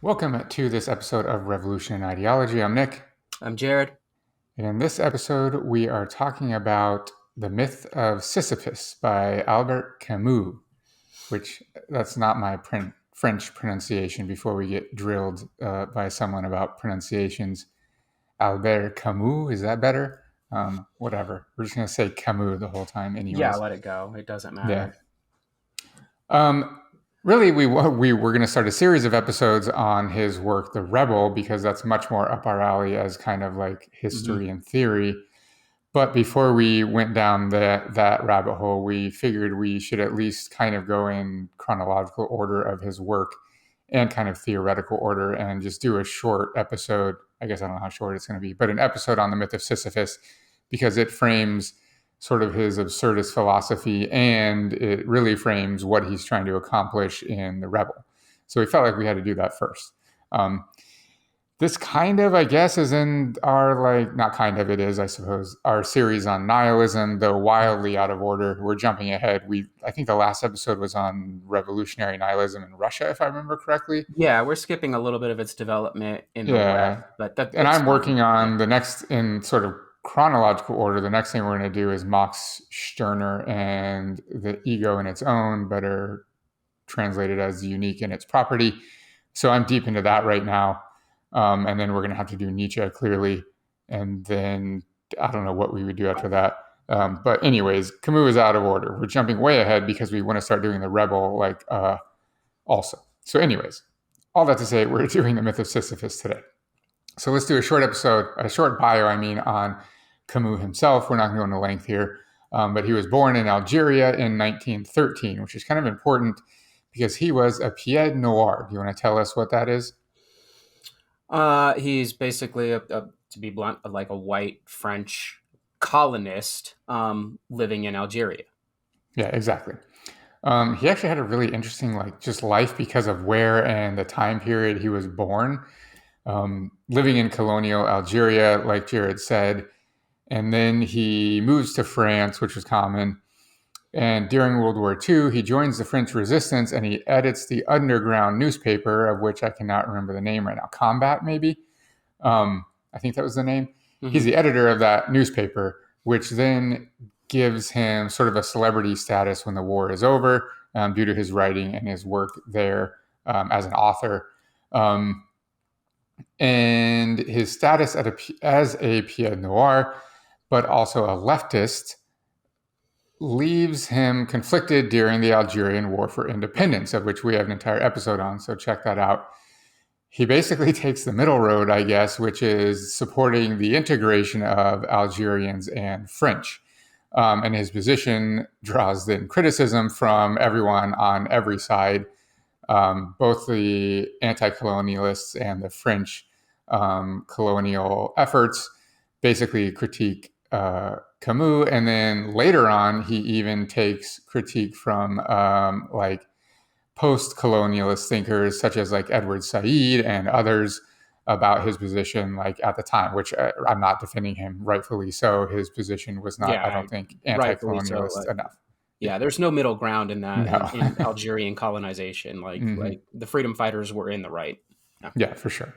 Welcome to this episode of Revolution and Ideology. I'm Nick, I'm Jared. and in this episode, we are talking about The Myth of Sisyphus by Albert Camus, which that's not my French pronunciation before we get drilled by someone about pronunciations. Albert Camus, is that better? Whatever. We're just going to say Camus the whole time, Yeah, anyways. let it go. It doesn't Yeah. matter. Really, we were going to start a series of episodes on his work, The Rebel, because that's much more up our alley as kind of like history and theory. But before we went down that rabbit hole, we figured we should at least kind of go in chronological order of his work and kind of theoretical order and just do a short episode. I guess I don't know how short it's going to be, but an episode on the myth of Sisyphus because it frames sort of his absurdist philosophy and it really frames what he's trying to accomplish in The Rebel. So we felt like we had to do that first. This kind of, I guess, is in our, not kind of, it is, I suppose, our series on nihilism, though wildly out of order. We're jumping ahead. I think the last episode was on revolutionary nihilism in Russia, if I remember correctly. Yeah, we're skipping a little bit of its development in the West, but and I'm fine. working on the next, in sort of chronological order, the next thing we're going to do is Max Stirner and the ego in its own, better translated as unique in its property. So I'm deep into that right now. And then we're going to have to do Nietzsche clearly. And then I don't know what we would do after that. But anyways, Camus is out of order. We're jumping way ahead because we want to start doing The Rebel also. So anyways, all that to say, we're doing the Myth of Sisyphus today. So let's do a short episode, a short bio, on Camus himself. We're not going to go into length here. But he was born in Algeria in 1913, which is kind of important because he was a pied noir. Do you want to tell us what that is? He's basically, to be blunt, like a white French colonist living in Algeria. Yeah, exactly. He actually had a really interesting, just life because of where and the time period he was born. Living in colonial Algeria, like Jared said, and then he moves to France, which was common. And during World War II, he joins the French resistance and he edits the underground newspaper, of which I cannot remember the name right now. Combat, maybe? I think that was the name. Mm-hmm. He's the editor of that newspaper, which then gives him sort of a celebrity status when the war is over due to his writing and his work there as an author. And his status as a pied noir, but also a leftist, leaves him conflicted during the Algerian War for Independence, of which we have an entire episode on, so check that out. He basically takes the middle road, I guess, which is supporting the integration of Algerians and French. And his position draws then criticism from everyone on every side, both the anti-colonialists and the French colonial efforts basically critique Camus, and then later on, he even takes critique from post-colonialist thinkers such as Edward Said and others about his position at the time, which I'm not defending him, rightfully so. His position was not, I don't think, anti-colonialist enough. Yeah, there's no middle ground in that in Algerian colonization. Like the freedom fighters were in the right. Yeah, for sure.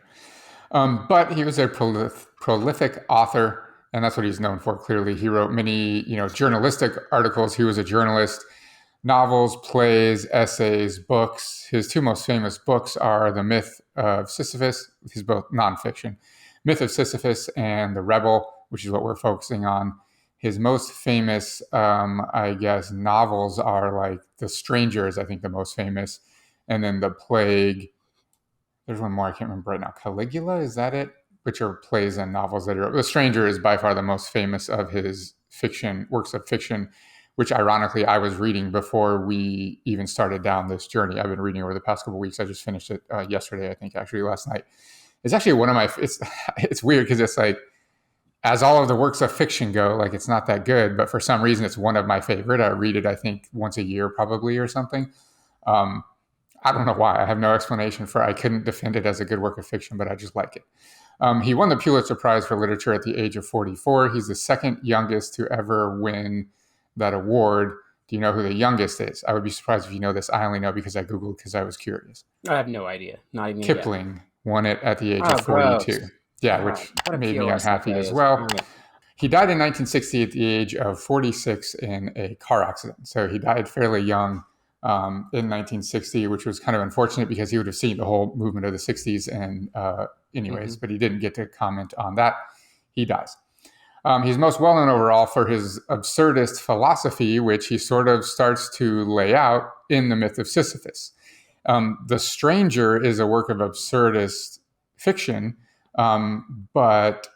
But he was a prolific author. And that's what he's known for, clearly. He wrote many, journalistic articles. He was a journalist, novels, plays, essays, books. His two most famous books are The Myth of Sisyphus, he's both nonfiction, Myth of Sisyphus and The Rebel, which is what we're focusing on. His most famous, novels are The Stranger is, I think, the most famous. And then The Plague. There's one more I can't remember right now. Caligula, is that it? Which are plays and novels that are. The Stranger is by far the most famous of his works of fiction, which ironically I was reading before we even started down this journey. I've been reading over the past couple of weeks. I just finished it yesterday, I think, actually last night. It's actually one of my. It's weird because it's as all of the works of fiction go, it's not that good, but for some reason it's one of my favorite. I read it, I think, once a year probably or something. I don't know why. I have no explanation for it. I couldn't defend it as a good work of fiction, but I just like it. He won the Pulitzer Prize for Literature at the age of 44. He's the second youngest to ever win that award, Do you know who the youngest is? I would be surprised if you know this. I only know because I Googled because I was curious. I have no idea. Not even yet. Kipling won it at the age Oh, of 42. gross. Yeah, God, which what a made me POS that unhappy guy as is. well. All right. He died in 1960 at the age of 46 in a car accident. So he died fairly young in 1960, which was kind of unfortunate because he would have seen the whole movement of the 60s and anyways, but he didn't get to comment on that. He dies. He's most well known overall for his absurdist philosophy, which he sort of starts to lay out in The Myth of Sisyphus. The Stranger is a work of absurdist fiction, but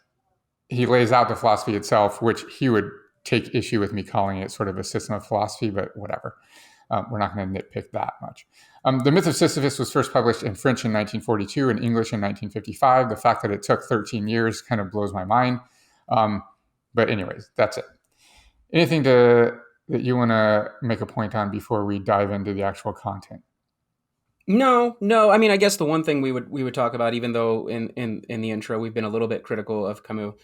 he lays out the philosophy itself, which he would take issue with me calling it sort of a system of philosophy, but whatever. We're not going to nitpick that much. The Myth of Sisyphus was first published in French in 1942 and English in 1955. The fact that it took 13 years kind of blows my mind. But anyways, that's it. Anything that you want to make a point on before we dive into the actual content? No. I mean, I guess the one thing we would talk about, even though in the intro we've been a little bit critical of Camus,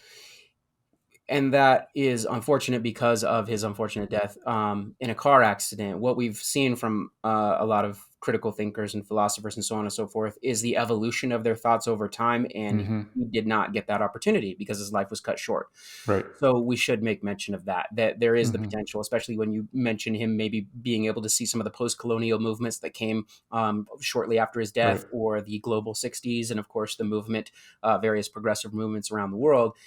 and that is unfortunate because of his unfortunate death in a car accident. What we've seen from a lot of critical thinkers and philosophers and so on and so forth is the evolution of their thoughts over time, and he did not get that opportunity because his life was cut short. Right. So we should make mention of that there is the potential, especially when you mention him maybe being able to see some of the post-colonial movements that came shortly after his death, Right. or the global 60s, and of course the movement, various progressive movements around the world.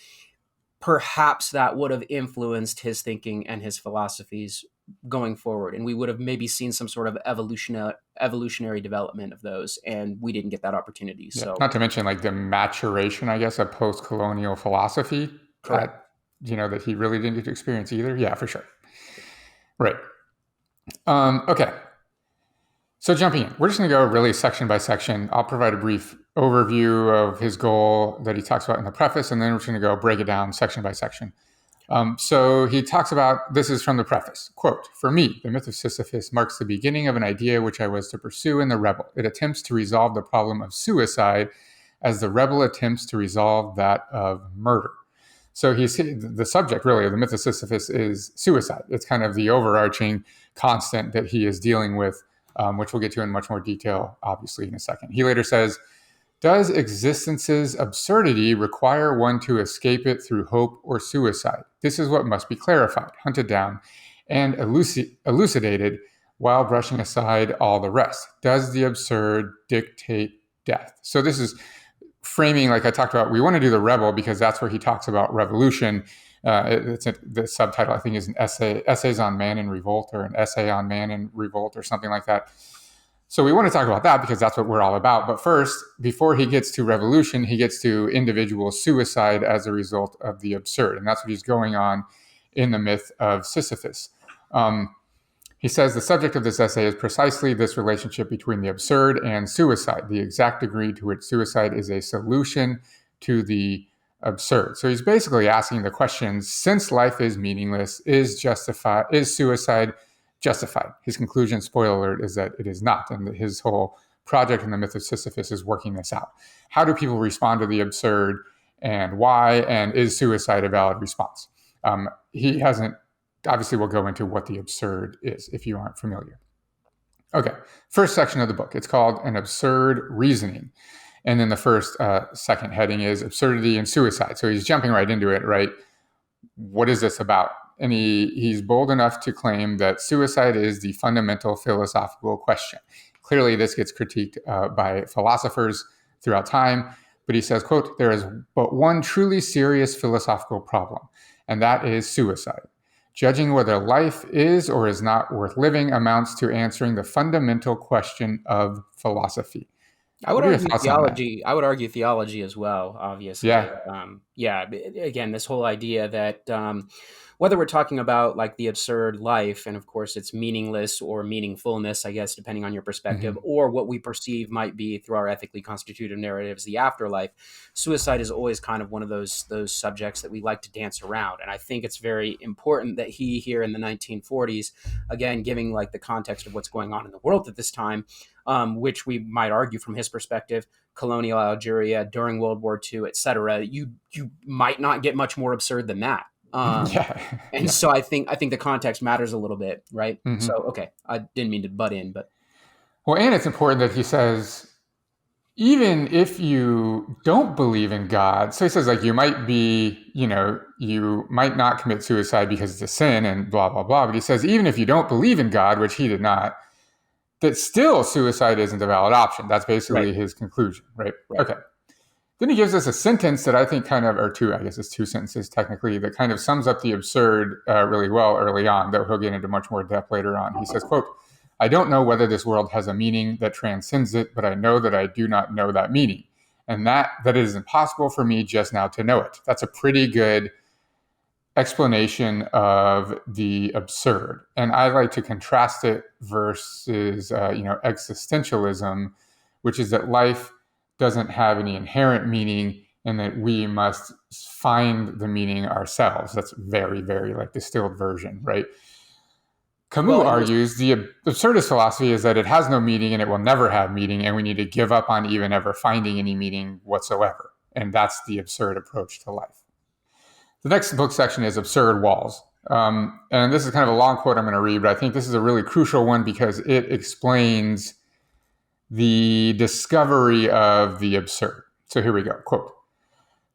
Perhaps that would have influenced his thinking and his philosophies going forward, and we would have maybe seen some sort of evolutionary development of those, and we didn't get that opportunity. Yeah. So, Not to mention like the maturation, I guess, of post-colonial philosophy that he really didn't get to experience either. Yeah, for sure. Right. Okay. So jumping in, we're just going to go really section by section. I'll provide a brief overview of his goal that he talks about in the preface, and then we're going to go break it down section by section. So he talks about, this is from the preface, quote, "For me, the myth of Sisyphus marks the beginning of an idea which I was to pursue in The Rebel. It attempts to resolve the problem of suicide as the rebel attempts to resolve that of murder." So the subject really of the myth of Sisyphus is suicide. It's kind of the overarching constant that he is dealing with, which we'll get to in much more detail, obviously, in a second. He later says, "Does existence's absurdity require one to escape it through hope or suicide? This is what must be clarified, hunted down, and elucidated while brushing aside all the rest. Does the absurd dictate death?" So this is framing, like I talked about, we want to do The Rebel because that's where he talks about revolution. The subtitle, I think, is an Essays on Man in Revolt, or an essay on man in revolt, or something like that. So we want to talk about that because that's what we're all about. But first, before he gets to revolution, he gets to individual suicide as a result of the absurd. And that's what he's going on in The Myth of Sisyphus. He says the subject of this essay is precisely this relationship between the absurd and suicide, the exact degree to which suicide is a solution to the absurd. So he's basically asking the question, since life is meaningless, is suicide justified? His conclusion, spoiler alert, is that it is not. And his whole project in The Myth of Sisyphus is working this out. How do people respond to the absurd, and why? And is suicide a valid response? He hasn't. Obviously, we'll go into what the absurd is if you aren't familiar. Okay, first section of the book. It's called An Absurd Reasoning. And then the second heading is Absurdity and Suicide. So he's jumping right into it, right? What is this about? And he's bold enough to claim that suicide is the fundamental philosophical question. Clearly, this gets critiqued by philosophers throughout time. But he says, quote, "There is but one truly serious philosophical problem, and that is suicide. Judging whether life is or is not worth living amounts to answering the fundamental question of philosophy." I would argue theology. I would argue theology as well, obviously. Yeah. Again, this whole idea that whether we're talking about like the absurd life, and of course it's meaningless or meaningfulness, I guess, depending on your perspective, or what we perceive might be through our ethically constituted narratives, the afterlife, suicide is always kind of one of those subjects that we like to dance around. And I think it's very important that he here in the 1940s, again, giving like the context of what's going on in the world at this time, which we might argue from his perspective, colonial Algeria during World War II, etc. You might not get much more absurd than that. Yeah. And Yeah. so I think the context matters a little bit, right? So Hmm. okay, I didn't mean to butt in, but Well, and it's important that he says, even if you don't believe in God, so he says, like, you might be, you might not commit suicide because it's a sin and blah, blah, blah. But he says, even if you don't believe in God, which he did not, that still suicide isn't a valid option. That's right, basically his conclusion, right? right. Okay. Then he gives us a sentence that I think kind of, or two, I guess it's two sentences technically, that kind of sums up the absurd really well early on, though he'll get into much more depth later on. He says, quote, I don't know whether this world has a meaning that transcends it, but I know that I do not know that meaning, and that it is impossible for me just now to know it. That's a pretty good explanation of the absurd. And I like to contrast it versus, existentialism, which is that life doesn't have any inherent meaning and that we must find the meaning ourselves. That's very, very like distilled version, right? Well, Camus and this, argues the absurdist philosophy is that it has no meaning and it will never have meaning, and we need to give up on even ever finding any meaning whatsoever. And that's the absurd approach to life. The next book section is Absurd Walls. And this is kind of a long quote I'm going to read, but I think this is a really crucial one because it explains the discovery of the absurd. So here we go. Quote,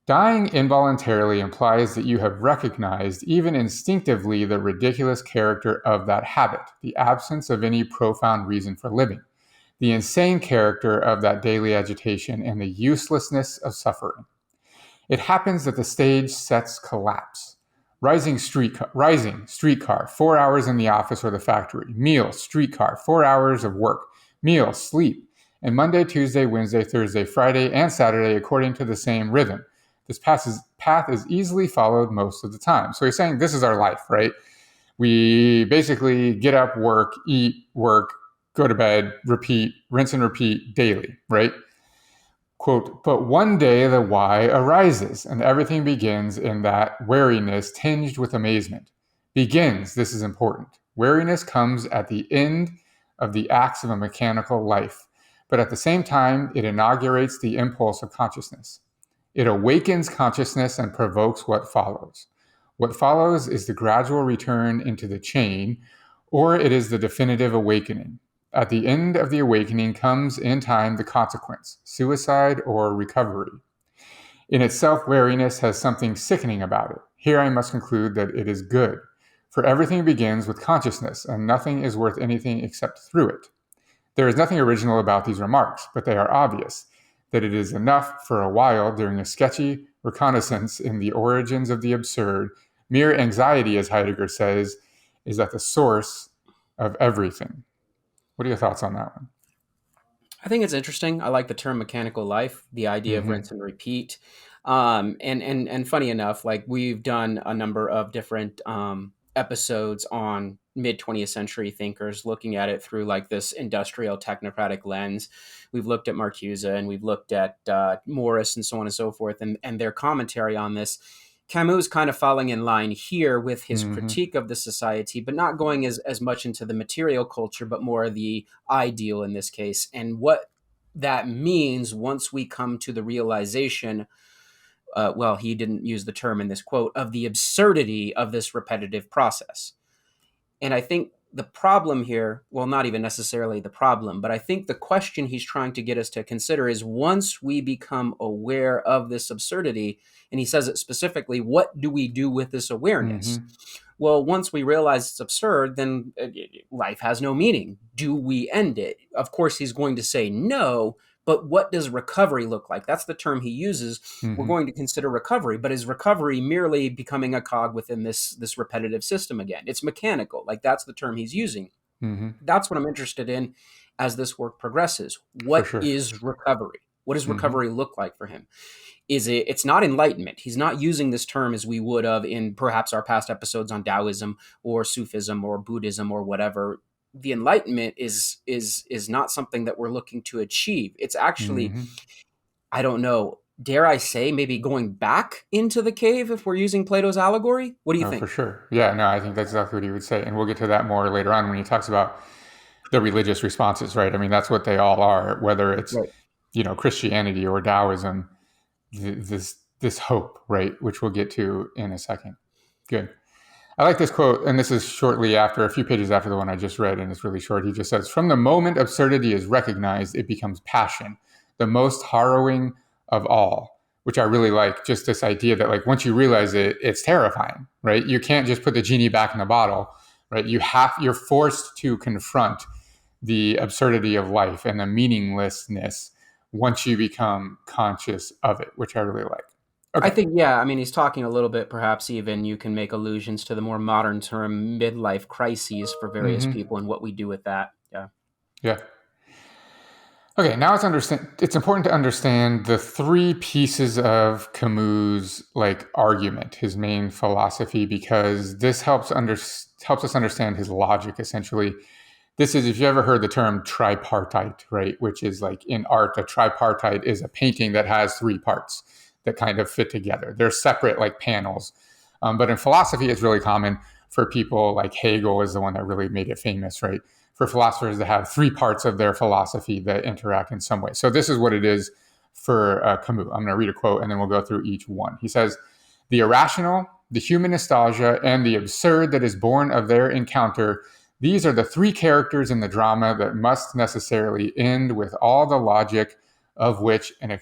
dying involuntarily implies that you have recognized, even instinctively, the ridiculous character of that habit, the absence of any profound reason for living, the insane character of that daily agitation, and the uselessness of suffering. It happens that the stage sets collapse. Rising, streetcar, 4 hours in the office or the factory. Meal, streetcar, 4 hours of work. Meal, sleep. And Monday, Tuesday, Wednesday, Thursday, Friday, and Saturday according to the same rhythm. This path is easily followed most of the time. So he's saying this is our life, right? We basically get up, work, eat, work, go to bed, repeat, rinse and repeat daily, right? Quote, but one day the why arises, and everything begins in that wariness tinged with amazement. Begins, this is important. Wariness comes at the end of the acts of a mechanical life, but at the same time, it inaugurates the impulse of consciousness. It awakens consciousness and provokes what follows. What follows is the gradual return into the chain, or it is the definitive awakening. At the end of the awakening comes in time the consequence, suicide or recovery. In itself, wariness has something sickening about it. Here I must conclude that it is good, for everything begins with consciousness, and nothing is worth anything except through it. There is nothing original about these remarks, but they are obvious, that it is enough for a while during a sketchy reconnaissance in the origins of the absurd. Mere anxiety, as Heidegger says, is at the source of everything. What are your thoughts on that one? I think it's interesting. I like the term mechanical life, the idea of Mm-hmm. rinse and repeat. And funny enough, like we've done a number of different episodes on mid 20th century thinkers, looking at it through like this industrial technocratic lens. We've looked at Marcuse and we've looked at Morris and so on and so forth, and their commentary on this. Camus kind of falling in line here with his Mm-hmm. critique of the society, but not going as much into the material culture, but more the ideal in this case, and what that means once we come to the realization, well, he didn't use the term in this quote, of the absurdity of this repetitive process. And I think the problem here, well, not even necessarily the problem, but I think the question he's trying to get us to consider is once we become aware of this absurdity, and he says it specifically, what do we do with this awareness? Mm-hmm. Well, once we realize it's absurd, then life has no meaning. Do we end it? Of course, he's going to say no, but what does recovery look like? That's the term he uses. We're Mm-hmm. going to consider recovery, but is recovery merely becoming a cog within this repetitive system again? It's mechanical. Like that's the term he's using. Mm-hmm. That's what I'm interested in as this work progresses. For What sure. is recovery? What does Mm-hmm. recovery look like for him? It's not enlightenment. He's not using this term as we would have in perhaps our past episodes on Taoism or Sufism or Buddhism or whatever. The enlightenment is not something that we're looking to achieve. It's actually, Mm-hmm. I don't know, dare I say, maybe going back into the cave if we're using Plato's allegory? What do you Oh, for think? sure. Yeah, no, I think that's exactly what he would say. And we'll get to that more later on when he talks about the religious responses, right? I mean, that's what they all are, whether it's, Right. Christianity or Taoism, this hope, right? Which we'll get to in a second. Good. I like this quote, and this is shortly after, a few pages after the one I just read, and it's really short. He just says, "From the moment absurdity is recognized, it becomes passion, the most harrowing of all," which I really like, just this idea that like once you realize it, it's terrifying, right? You can't just put the genie back in the bottle, right? You're forced to confront the absurdity of life and the meaninglessness once you become conscious of it, which I really like. I Okay. think, yeah, I mean, he's talking a little bit, perhaps even you can make allusions to the more modern term midlife crises for various Mm-hmm. people and what we do with that. Yeah. Yeah. Okay, now it's important to understand the three pieces of Camus' like argument, his main philosophy, because this helps us understand his logic essentially. This is, if you ever heard the term tripartite, right? Which is like in art, a tripartite is a painting that has three parts that kind of fit together. They're separate like panels. But in philosophy, it's really common for people like Hegel is the one that really made it famous, right? For philosophers to have three parts of their philosophy that interact in some way. So this is what it is for Camus. I'm going to read a quote and then we'll go through each one. He says, "The irrational, the human nostalgia, and the absurd that is born of their encounter, these are the three characters in the drama that must necessarily end with all the logic of which an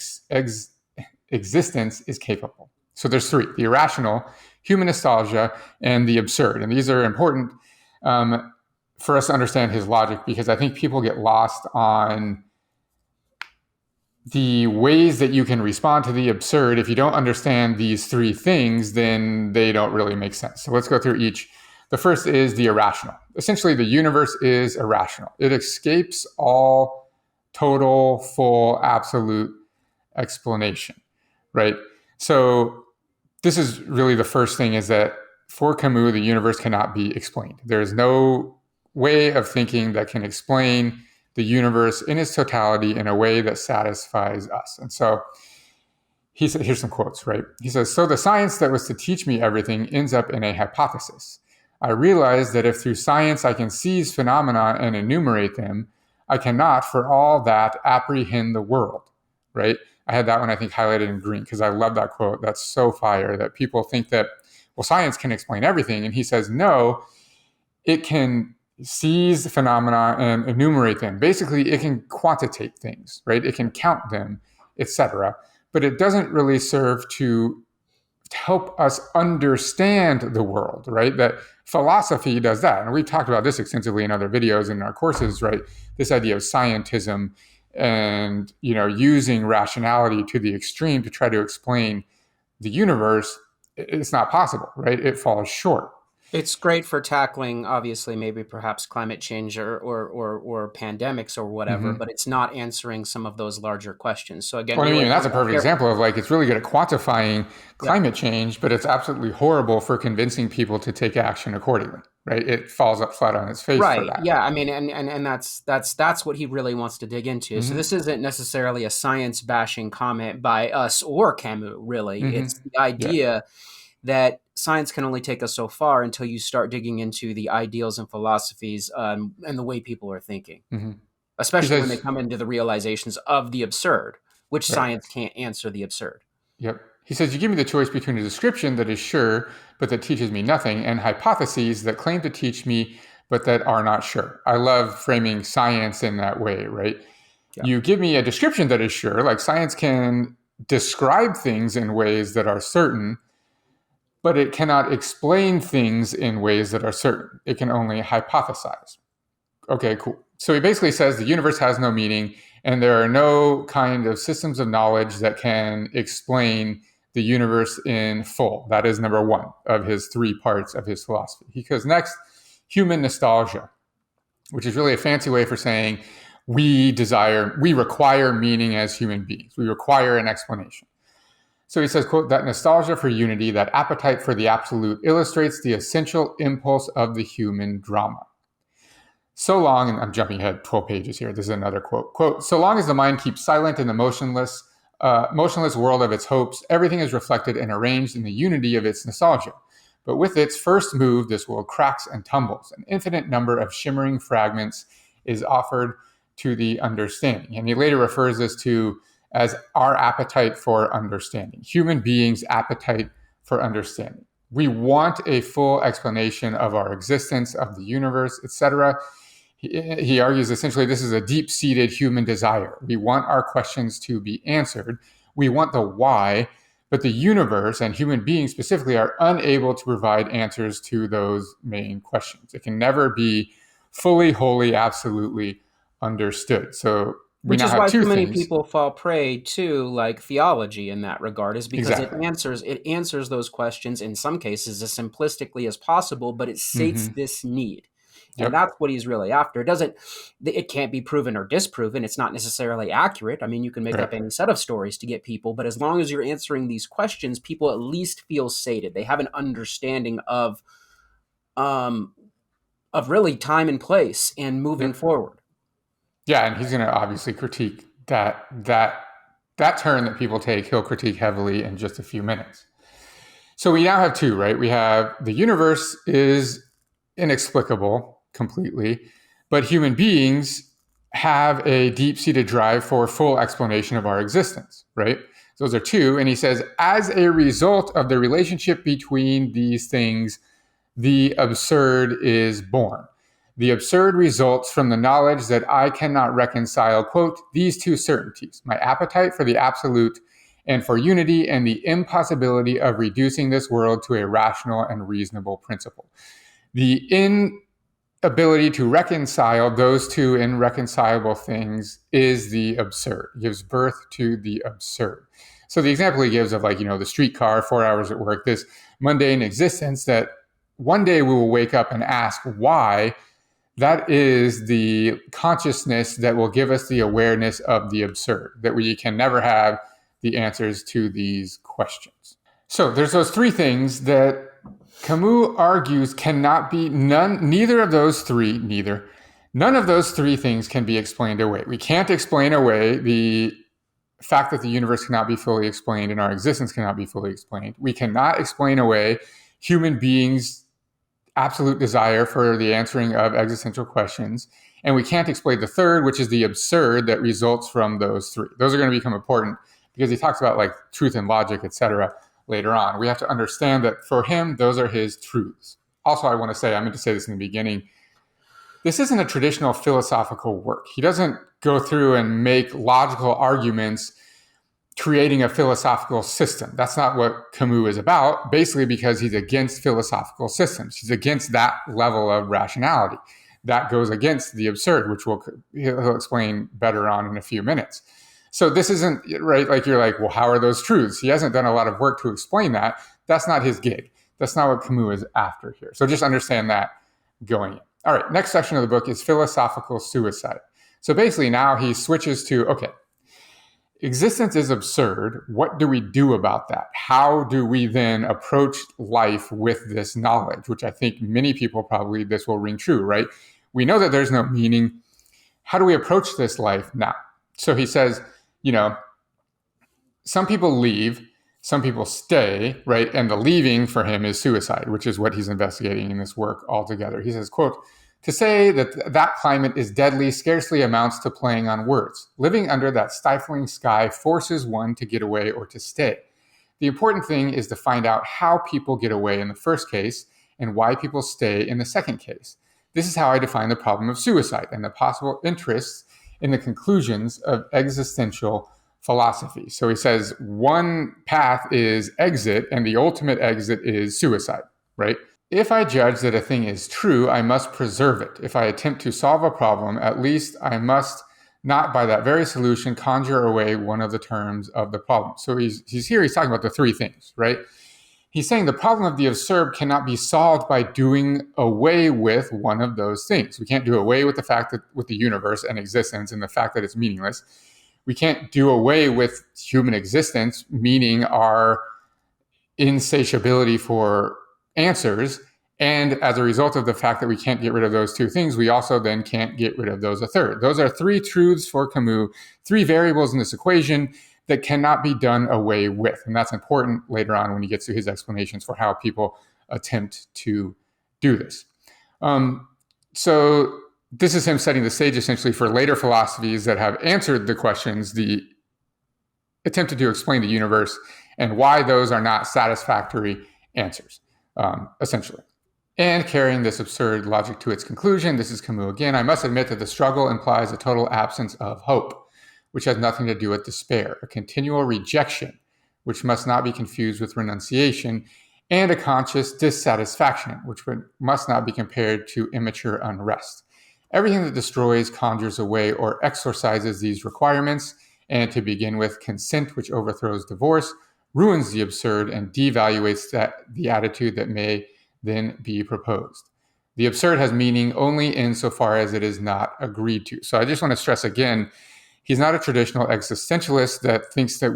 existence is capable." So there's three: the irrational, human nostalgia, and the absurd. And these are important for us to understand his logic, because I think people get lost on the ways that you can respond to the absurd. If you don't understand these three things, then they don't really make sense. So let's go through each. The first is the irrational. Essentially, the universe is irrational. It escapes all total, full, absolute explanation, right? So this is really the first thing, is that for Camus, the universe cannot be explained. There is no way of thinking that can explain the universe in its totality in a way that satisfies us. And so he said, here's some quotes, right? He says, "So the science that was to teach me everything ends up in a hypothesis. I realize that if through science I can seize phenomena and enumerate them, I cannot for all that apprehend the world," right? I had that one, I think, highlighted in green because I love that quote. That's so fire, that people think that, well, science can explain everything. And he says, no, it can seize phenomena and enumerate them. Basically, it can quantitate things, right? It can count them, etc. But it doesn't really serve to help us understand the world, right? That philosophy does that. And we've talked about this extensively in other videos in our courses, right? This idea of scientism and, using rationality to the extreme to try to explain the universe, it's not possible, right? It falls short. It's great for tackling, obviously, maybe perhaps climate change or pandemics or whatever, Mm-hmm. but it's not answering some of those larger questions. So again, Well, I you're mean, right. that's a perfect example of like, it's really good at quantifying Yeah. climate change, but it's absolutely horrible for convincing people to take action accordingly, right? It falls up flat on its face for Right. that. Yeah. I mean, and that's what he really wants to dig into. So Mm-hmm. this isn't necessarily a science bashing comment by us or Camus, really. Mm-hmm. It's the Yeah. idea that science can only take us so far until you start digging into the ideals and philosophies and the way people are thinking, Mm-hmm. He especially when they says, come into the realizations of the absurd, which right. science can't answer the absurd. Yep. He says, "You give me the choice between a description that is sure, but that teaches me nothing, and hypotheses that claim to teach me, but that are not sure." I love framing science in that way, right? Yeah. You give me a description that is sure, like science can describe things in ways that are certain, but it cannot explain things in ways that are certain. It can only hypothesize. Okay, cool. So he basically says the universe has no meaning, and there are no kind of systems of knowledge that can explain the universe in full. That is number one of his three parts of his philosophy. He goes next, human nostalgia, which is really a fancy way for saying we require meaning as human beings. We require an explanation. So he says, quote, "That nostalgia for unity, that appetite for the absolute illustrates the essential impulse of the human drama. So long," and I'm jumping ahead 12 pages here. This is another quote. Quote, "So long as the mind keeps silent in the motionless world of its hopes, everything is reflected and arranged in the unity of its nostalgia. But with its first move, this world cracks and tumbles. An infinite number of shimmering fragments is offered to the understanding." And he later refers this to as our appetite for understanding, human beings' appetite for understanding. We want a full explanation of our existence, of the universe, etc. He argues essentially this is a deep-seated human desire. We want our questions to be answered. We want the why, but the universe and human beings specifically are unable to provide answers to those main questions. It can never be fully, wholly, absolutely understood. So we Which now is have why two so many things. people fall prey to like theology in that regard, is because Exactly. it answers those questions in some cases as simplistically as possible, but it states this need. And Yep. that's what he's really after. It can't be proven or disproven. It's not necessarily accurate. I mean, you can make Right. up any set of stories to get people, but as long as you're answering these questions, people at least feel sated. They have an understanding um of really time and place and moving Yep. forward. Yeah, and he's going to obviously critique that turn that people take. He'll critique heavily in just a few minutes. So we now have two, right? We have the universe is inexplicable completely, but human beings have a deep-seated drive for full explanation of our existence, right? Those are two. And he says, as a result of the relationship between these things, the absurd is born. The absurd results from the knowledge that I cannot reconcile, quote, these two certainties, my appetite for the absolute and for unity, and the impossibility of reducing this world to a rational and reasonable principle. The inability to reconcile those two irreconcilable things is the absurd, gives birth to the absurd. So the example he gives of the streetcar, 4 hours at work, this mundane existence that one day we will wake up and ask why, that is the consciousness that will give us the awareness of the absurd, that we can never have the answers to these questions. So there's those three things that Camus argues cannot be none of those three things can be explained away. We can't explain away the fact that the universe cannot be fully explained and our existence cannot be fully explained. We cannot explain away human beings' absolute desire for the answering of existential questions. And we can't explain the third, which is the absurd that results from those three. Those are going to become important because he talks about truth and logic, etc. later on. We have to understand that for him, those are his truths. Also, I meant to say this in the beginning, this isn't a traditional philosophical work. He doesn't go through and make logical arguments creating a philosophical system. That's not what Camus is about, basically because he's against philosophical systems. He's against that level of rationality. That goes against the absurd, which he'll explain better on in a few minutes. So this isn't, right, you're well, how are those truths? He hasn't done a lot of work to explain that. That's not his gig. That's not what Camus is after here. So just understand that going in. All right, next section of the book is philosophical suicide. So basically now he switches to, okay, existence is absurd. What do we do about that? How do we then approach life with this knowledge? Which I think many people probably, this will ring true, right? We know that there's no meaning. How do we approach this life now? So he says, some people leave, some people stay, right? And the leaving for him is suicide, which is what he's investigating in this work altogether. He says, quote, to say that climate is deadly scarcely amounts to playing on words. Living under that stifling sky forces one to get away or to stay. The important thing is to find out how people get away in the first case and why people stay in the second case. This is how I define the problem of suicide and the possible interests in the conclusions of existential philosophy. So he says one path is exit and the ultimate exit is suicide, right? If I judge that a thing is true, I must preserve it. If I attempt to solve a problem, at least I must not by that very solution conjure away one of the terms of the problem. So he's talking about the three things, right? He's saying the problem of the absurd cannot be solved by doing away with one of those things. We can't do away with the fact that with the universe and existence and the fact that it's meaningless. We can't do away with human existence, meaning our insatiability for answers. And as a result of the fact that we can't get rid of those two things, we also then can't get rid of those a third. Those are three truths for Camus, three variables in this equation that cannot be done away with. And that's important later on when he gets to his explanations for how people attempt to do this. So this is him setting the stage essentially for later philosophies that have answered the questions, the attempted to explain the universe, and why those are not satisfactory answers. essentially. And carrying this absurd logic to its conclusion, this is Camus again, I must admit that the struggle implies a total absence of hope, which has nothing to do with despair, a continual rejection, which must not be confused with renunciation, and a conscious dissatisfaction, which must not be compared to immature unrest. Everything that destroys conjures away or exorcises these requirements, and to begin with, consent, which overthrows divorce, ruins the absurd, and devaluates the attitude that may then be proposed. The absurd has meaning only insofar as it is not agreed to. So I just want to stress again, he's not a traditional existentialist that thinks that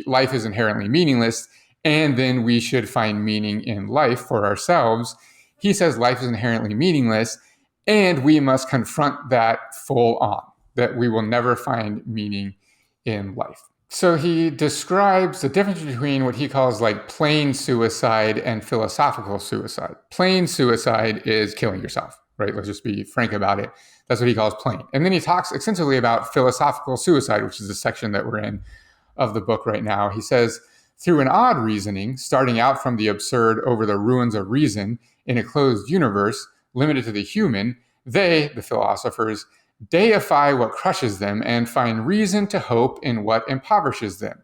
life is inherently meaningless and then we should find meaning in life for ourselves. He says life is inherently meaningless and we must confront that full on, that we will never find meaning in life. So he describes the difference between what he calls like plain suicide and philosophical suicide. Plain suicide is killing yourself, right? Let's just be frank about it. That's what he calls plain. And then he talks extensively about philosophical suicide, which is the section that we're in of the book right now. He says, through an odd reasoning, starting out from the absurd over the ruins of reason in a closed universe limited to the human, they, the philosophers, deify what crushes them and find reason to hope in what impoverishes them.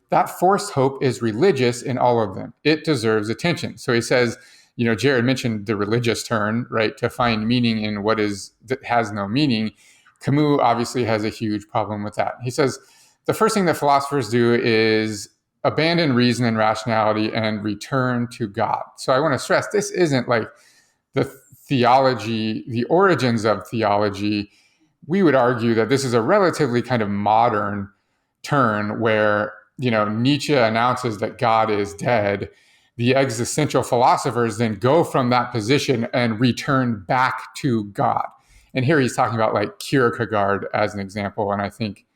That forced hope is religious in all of them. It deserves attention. So he says, Jared mentioned the religious turn, right, to find meaning in what that has no meaning. Camus obviously has a huge problem with that. He says, the first thing that philosophers do is abandon reason and rationality and return to God. So I want to stress, this isn't like the theology, the origins of theology. We would argue that this is a relatively kind of modern turn where, Nietzsche announces that God is dead. The existential philosophers then go from that position and return back to God. And here he's talking about like Kierkegaard as an example. And I think,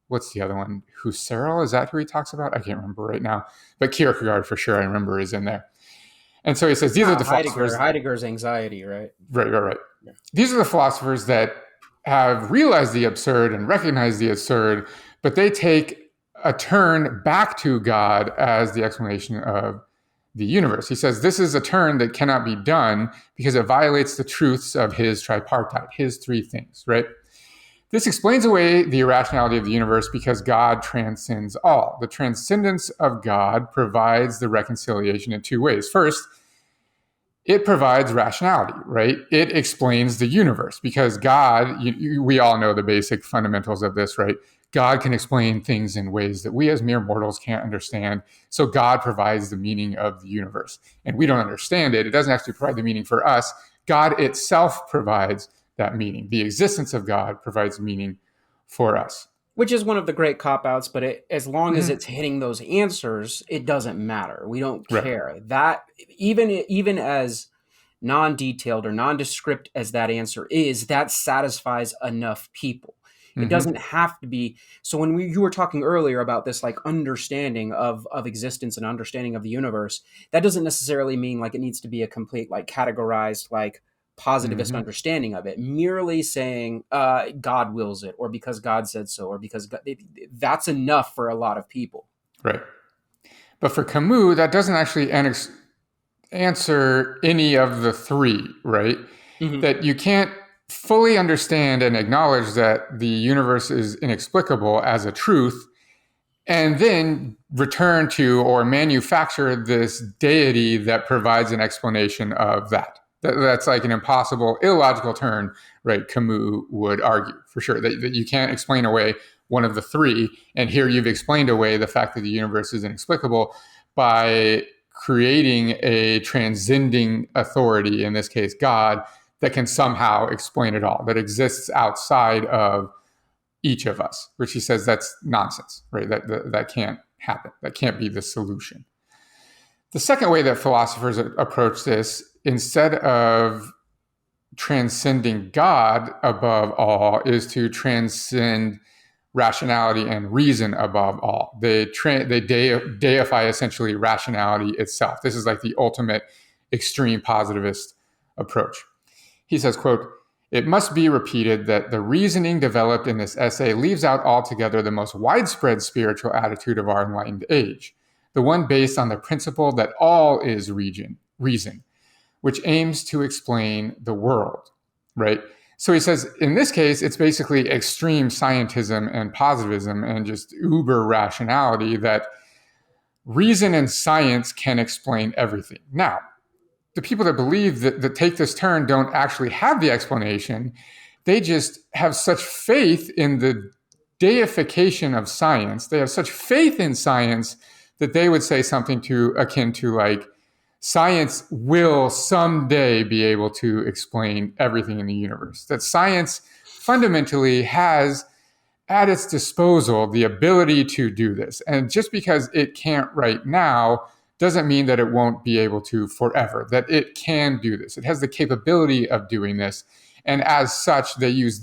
what's the other one? Husserl, is that who he talks about? I can't remember right now. But Kierkegaard for sure, I remember, is in there. And so he says, these are the philosophers. Heidegger's anxiety, right? Right. Yeah. These are the philosophers that have realized the absurd and recognized the absurd, but they take a turn back to God as the explanation of the universe. He says this is a turn that cannot be done because it violates the truths of his tripartite, his three things, right? This explains away the irrationality of the universe because God transcends all. The transcendence of God provides the reconciliation in two ways. First, it provides rationality, right? It explains the universe because God, we all know the basic fundamentals of this, right? God can explain things in ways that we as mere mortals can't understand. So God provides the meaning of the universe. And we don't understand it. It doesn't actually provide the meaning for us. God itself provides that meaning. The existence of God provides meaning for us. Which is one of the great cop-outs, but as long as it's hitting those answers, it doesn't matter. We don't care. Right. That even as non-detailed or nondescript as that answer is, that satisfies enough people. It doesn't have to be. So when you were talking earlier about this like understanding of existence and understanding of the universe, that doesn't necessarily mean like it needs to be a complete like categorized like positivist understanding of it. Merely saying God wills it, or because God said so, or because God, that's enough for a lot of people. Right. But for Camus, that doesn't actually answer any of the three, right? That you can't fully understand and acknowledge that the universe is inexplicable as a truth, and then return to or manufacture this deity that provides an explanation of that. That's like an impossible, illogical turn, right? Camus would argue for sure that you can't explain away one of the three. And here you've explained away the fact that the universe is inexplicable by creating a transcending authority, in this case, God, that can somehow explain it all, that exists outside of each of us, which he says that's nonsense, right? That can't happen. That can't be the solution. The second way that philosophers approach this, instead of transcending God above all, is to transcend rationality and reason above all. They deify essentially rationality itself. This is like the ultimate extreme positivist approach. He says, quote, "It must be repeated that the reasoning developed in this essay leaves out altogether the most widespread spiritual attitude of our enlightened age, the one based on the principle that all is region, reason, which aims to explain the world, right? So he says, in this case, it's basically extreme scientism and positivism and just uber rationality that reason and science can explain everything. Now, the people that believe that take this turn don't actually have the explanation. They just have such faith in the deification of science. They have such faith in science that they would say something akin to like, science will someday be able to explain everything in the universe. That science fundamentally has at its disposal the ability to do this. And just because it can't right now doesn't mean that it won't be able to forever, that it can do this. It has the capability of doing this. And as such, they use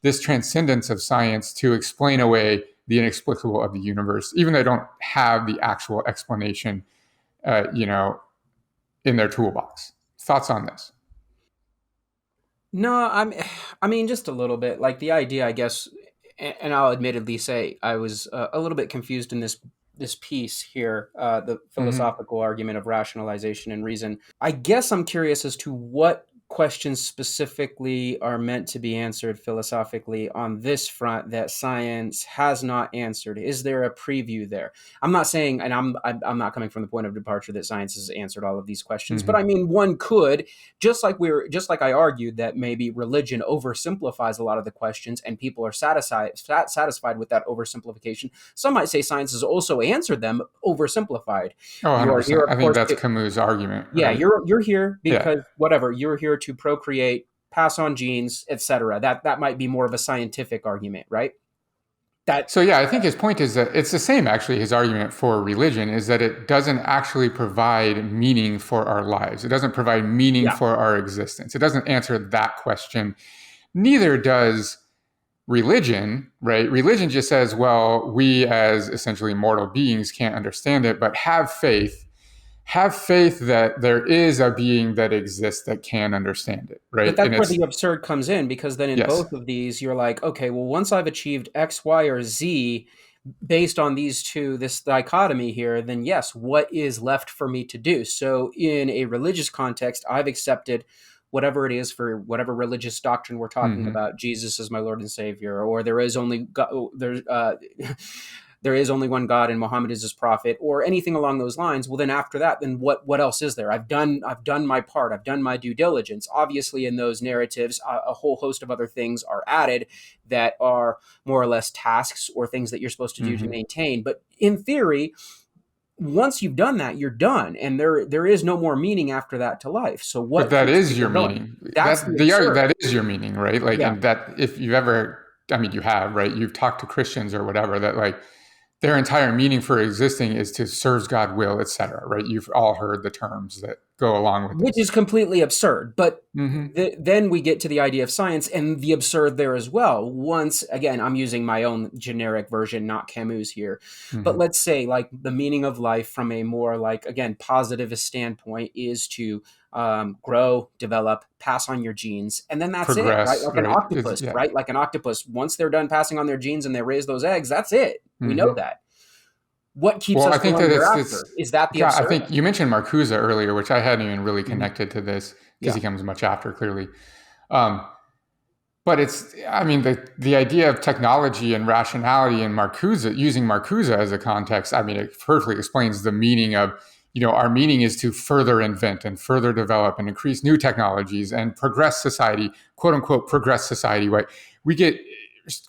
this transcendence of science to explain away the inexplicable of the universe, even though they don't have the actual explanation, in their toolbox. Thoughts on this? No, I mean, just a little bit. Like the idea, I guess, and I'll admittedly say I was a little bit confused in this piece here, the philosophical argument of rationalization and reason. I guess I'm curious as to what questions specifically are meant to be answered philosophically on this front that science has not answered. Is there a preview there? I'm not saying, and I'm not coming from the point of departure that science has answered all of these questions, but I mean, one could, just like I argued that maybe religion oversimplifies a lot of the questions and people are satisfied with that oversimplification. Some might say science has also answered them oversimplified. Oh, 100%. I think that's Camus' argument. Right? Yeah, you're here because whatever, you're here to procreate, pass on genes, etc. That might be more of a scientific argument, right? I think his point is that it's the same, actually. His argument for religion is that it doesn't actually provide meaning for our lives. It doesn't provide meaning for our existence. It doesn't answer that question. Neither does religion, right? Religion just says, well, we as essentially mortal beings can't understand it, but have faith that there is a being that exists that can understand it, right? But that's where the absurd comes in, because then in both of these, you're like, okay, well, once I've achieved X, Y, or Z based on these two, this dichotomy here, then yes, what is left for me to do? So in a religious context, I've accepted whatever it is for whatever religious doctrine we're talking about. Jesus is my Lord and Savior, or there is only God, there is only one God and Muhammad is his prophet, or anything along those lines. Well, then after that, then what else is there? I've done my part. I've done my due diligence. Obviously, in those narratives, a whole host of other things are added that are more or less tasks or things that you're supposed to do to maintain. But in theory, once you've done that, you're done, and there is no more meaning after that to life. So what? But that is your meaning. That is your meaning, right? Like, and that if you've ever, I mean, you have, right? You've talked to Christians or whatever that like, their entire meaning for existing is to serve God's will, etc. Right? You've all heard the terms that go along with which is completely absurd. But then we get to the idea of science and the absurd there as well. Once again, I'm using my own generic version, not Camus here. But let's say like the meaning of life from a more like, again, positivist standpoint is to grow, develop, pass on your genes, and then that's progress, it, right? Like an octopus, right? Like an octopus, once they're done passing on their genes and they raise those eggs, that's it. We know that. What keeps us going thereafter? Is that the absurd? I think you mentioned Marcuse earlier, which I hadn't even really connected to this because he comes much after, clearly. But it's, I mean, the idea of technology and rationality and Marcuse, using Marcuse as a context, I mean, it perfectly explains the meaning of, our meaning is to further invent and further develop and increase new technologies and progress society, quote unquote, progress society, right? We get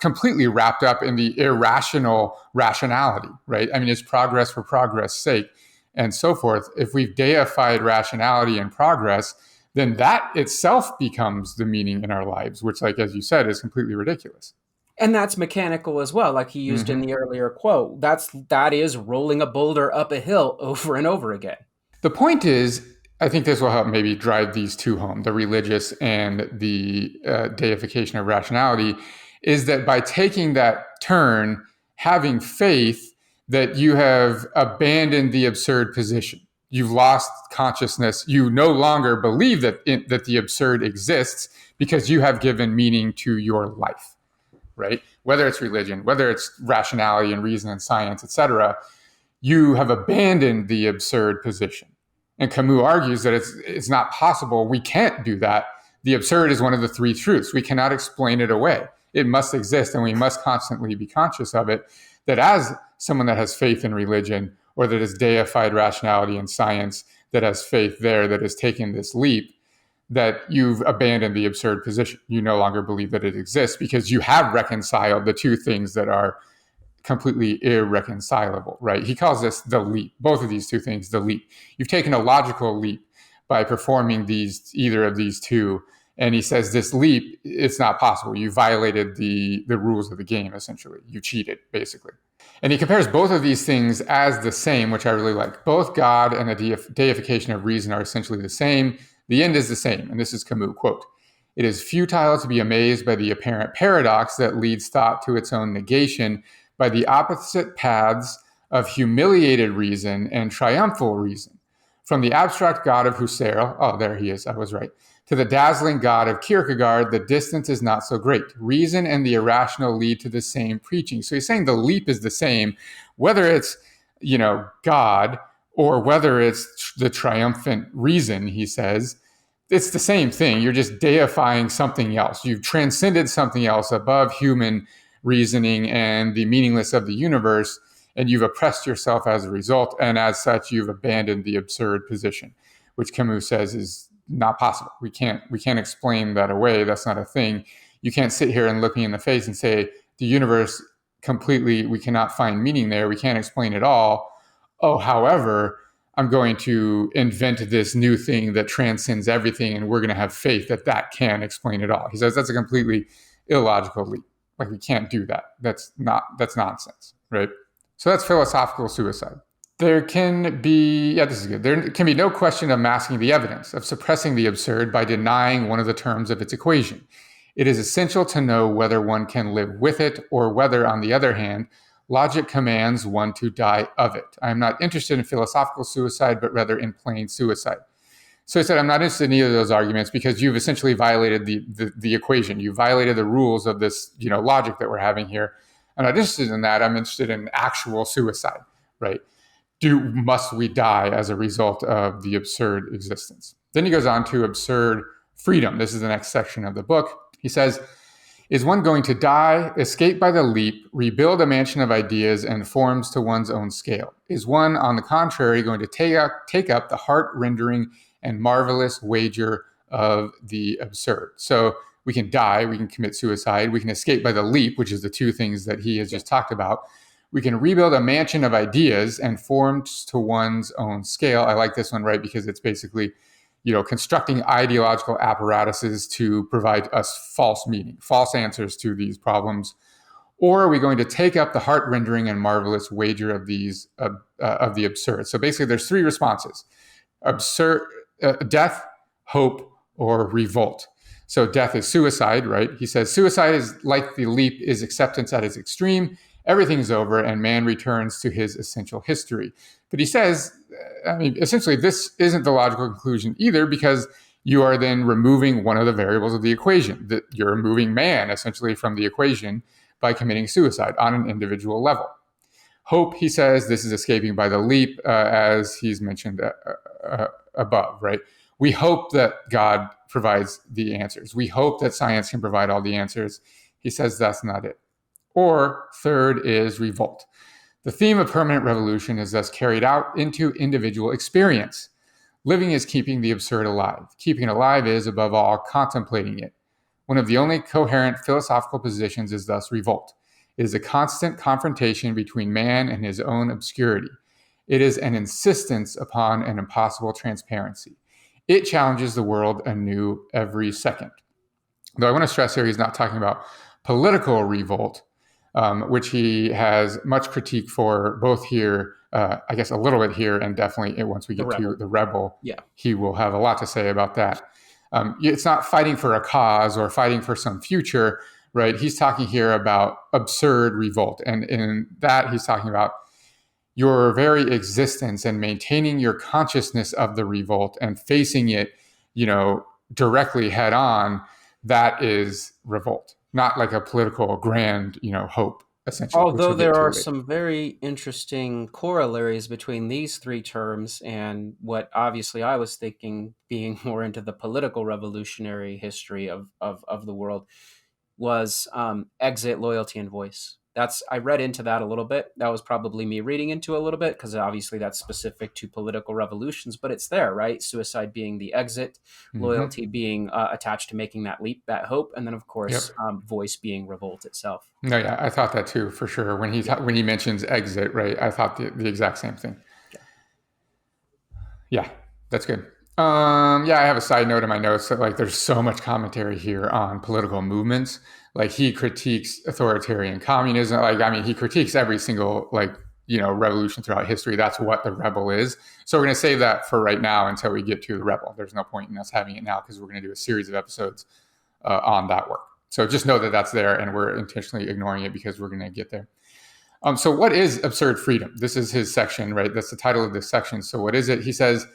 completely wrapped up in the irrational rationality, right? I mean, it's progress for progress' sake and so forth. If we've deified rationality and progress, then that itself becomes the meaning in our lives, which, like, as you said, is completely ridiculous. And that's mechanical as well, like he used in the earlier quote. That is rolling a boulder up a hill over and over again. The point is, I think this will help maybe drive these two home, the religious and the deification of rationality, is that by taking that turn, having faith that you have abandoned the absurd position. You've lost consciousness. You no longer believe that the absurd exists because you have given meaning to your life, right? Whether it's religion, whether it's rationality and reason and science, etc., you have abandoned the absurd position. And Camus argues that it's not possible. We can't do that. The absurd is one of the three truths. We cannot explain it away. It must exist, and we must constantly be conscious of it. That as someone that has faith in religion, or that has deified rationality and science, that has faith there, that has taken this leap, that you've abandoned the absurd position. You no longer believe that it exists because you have reconciled the two things that are completely irreconcilable, right? He calls this the leap, both of these two things, the leap. You've taken a logical leap by performing either of these two. And he says this leap, it's not possible. You violated the rules of the game, essentially. You cheated, basically. And he compares both of these things as the same, which I really like. Both God and the deification of reason are essentially the same. The end is the same. And this is Camus, quote, "It is futile to be amazed by the apparent paradox that leads thought to its own negation by the opposite paths of humiliated reason and triumphal reason. From the abstract God of Husserl," oh, there he is, I was right, "to the dazzling God of Kierkegaard, the distance is not so great. Reason and the irrational lead to the same preaching." So he's saying the leap is the same, whether it's, God, or whether it's the triumphant reason, he says. It's the same thing. You're just deifying something else. You've transcended something else above human reasoning and the meaningless of the universe, and you've oppressed yourself as a result. And as such, you've abandoned the absurd position, which Camus says is not possible. We can't explain that away. That's not a thing. You can't sit here and look me in the face and say the universe completely, we cannot find meaning there. We can't explain it all. Oh, however, I'm going to invent this new thing that transcends everything, and we're going to have faith that that can explain it all. He says that's a completely illogical leap. Like, we can't do that. That's nonsense, right? So that's philosophical suicide. There can be, this is good. There can be no question of masking the evidence, of suppressing the absurd by denying one of the terms of its equation. It is essential to know whether one can live with it, or whether, on the other hand, logic commands one to die of it. I am not interested in philosophical suicide, but rather in plain suicide. So I said, I'm not interested in either of those arguments because you've essentially violated the equation. You violated the rules of this, logic that we're having here. I'm not interested in that. I'm interested in actual suicide, right? Must we die as a result of the absurd existence? Then he goes on to absurd freedom. This is the next section of the book. He says, "Is one going to die, escape by the leap, rebuild a mansion of ideas and forms to one's own scale? Is one, on the contrary, going to take up the heart-rendering and marvelous wager of the absurd?" So we can die, we can commit suicide, we can escape by the leap, which is the two things that he has just talked about. We can rebuild a mansion of ideas and forms to one's own scale. I like this one, right? Because it's basically, constructing ideological apparatuses to provide us false meaning, false answers to these problems. Or are we going to take up the heart-rendering and marvelous wager of of the absurd? So basically, there's three responses: death, hope, or revolt. So death is suicide, right? He says suicide is like the leap, is acceptance at its extreme. Everything's over and man returns to his essential history. But he says, essentially, this isn't the logical conclusion either, because you are then removing one of the variables of the equation. That you're removing man, essentially, from the equation by committing suicide on an individual level. Hope, he says, this is escaping by the leap, as he's mentioned above, right? We hope that God provides the answers. We hope that science can provide all the answers. He says that's not it. Or third is revolt. The theme of permanent revolution is thus carried out into individual experience. Living is keeping the absurd alive. Keeping it alive is, above all, contemplating it. One of the only coherent philosophical positions is thus revolt. It is a constant confrontation between man and his own obscurity. It is an insistence upon an impossible transparency. It challenges the world anew every second. Though I want to stress here, he's not talking about political revolt, which he has much critique for, both here, I guess a little bit here, and definitely once we get to the rebel, he will have a lot to say about that. It's not fighting for a cause or fighting for some future, right? He's talking here about absurd revolt. And in that, he's talking about your very existence and maintaining your consciousness of the revolt and facing it, directly head on. That is revolt, not like a political grand, hope essentially, which Although we'll get there to are later. some very interesting corollaries between these three terms and what obviously I was thinking, being more into the political revolutionary history of the world, was exit, loyalty, and voice. I read into that a little bit. That was probably me reading into a little bit because obviously that's specific to political revolutions, but it's there, right? Suicide being the exit, Mm-hmm. loyalty being attached to making that leap, that hope, and then of Yep. course voice being revolt itself. No, yeah, I thought that too, for sure. When Yeah. when he mentions exit, right, I thought the exact same thing. Yeah. Yeah, that's good. Yeah, I have a side note in my notes that like there's so much commentary here on political movements. Like he critiques authoritarian communism. Like I mean, he critiques every single revolution throughout history. That's what the rebel is. So we're going to save that for right now until we get to the rebel. There's no point in us having it now because we're going to do a series of episodes on that work. So just know that that's there, and we're intentionally ignoring it because we're going to get there. So what is absurd freedom? This is his section, right? That's the title of this section. So what is it? He says,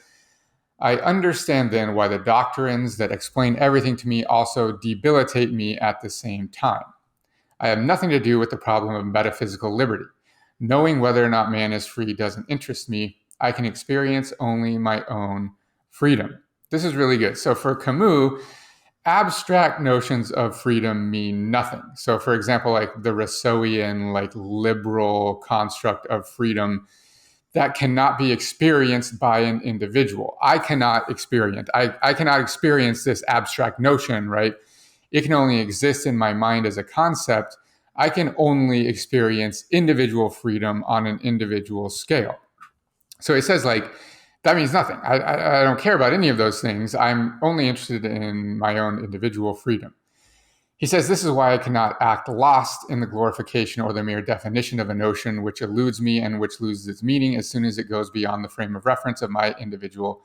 I understand then why the doctrines that explain everything to me also debilitate me at the same time. I have nothing to do with the problem of metaphysical liberty. Knowing whether or not man is free doesn't interest me. I can experience only my own freedom. This is really good. So for Camus, abstract notions of freedom mean nothing. So for example, like the Rousseauian, like liberal construct of freedom that cannot be experienced by an individual. I cannot experience this abstract notion, right? It can only exist in my mind as a concept. I can only experience individual freedom on an individual scale. So he says, like, that means nothing. I don't care about any of those things. I'm only interested in my own individual freedom. He says, this is why I cannot act lost in the glorification or the mere definition of a notion which eludes me and which loses its meaning as soon as it goes beyond the frame of reference of my individual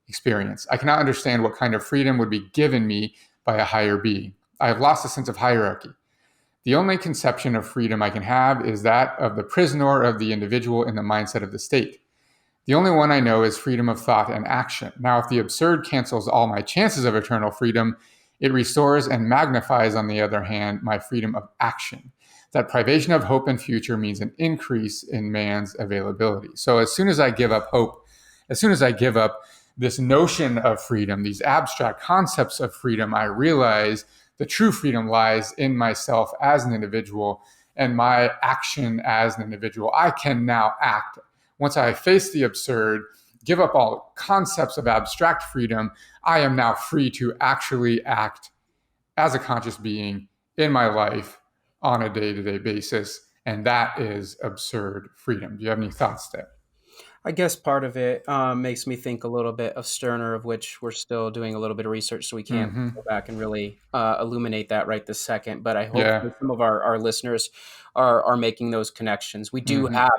experience. I cannot understand what kind of freedom would be given me by a higher being. I have lost a sense of hierarchy. The only conception of freedom I can have is that of the prisoner of the individual in the mindset of the state. The only one I know is freedom of thought and action. Now, if the absurd cancels all my chances of eternal freedom, it restores and magnifies, on the other hand, my freedom of action. That privation of hope and future means an increase in man's availability. So as soon as I give up hope, as soon as I give up this notion of freedom, these abstract concepts of freedom, I realize the true freedom lies in myself as an individual and my action as an individual. I can now act. Once I face the absurd, give up all concepts of abstract freedom, I am now free to actually act as a conscious being in my life on a day-to-day basis. And that is absurd freedom. Do you have any thoughts there? I guess part of it makes me think a little bit of Stirner, of which we're still doing a little bit of research, so we can't Mm-hmm. go back and really illuminate that right this second. But I hope Yeah. that some of our listeners are making those connections. We do Mm-hmm. have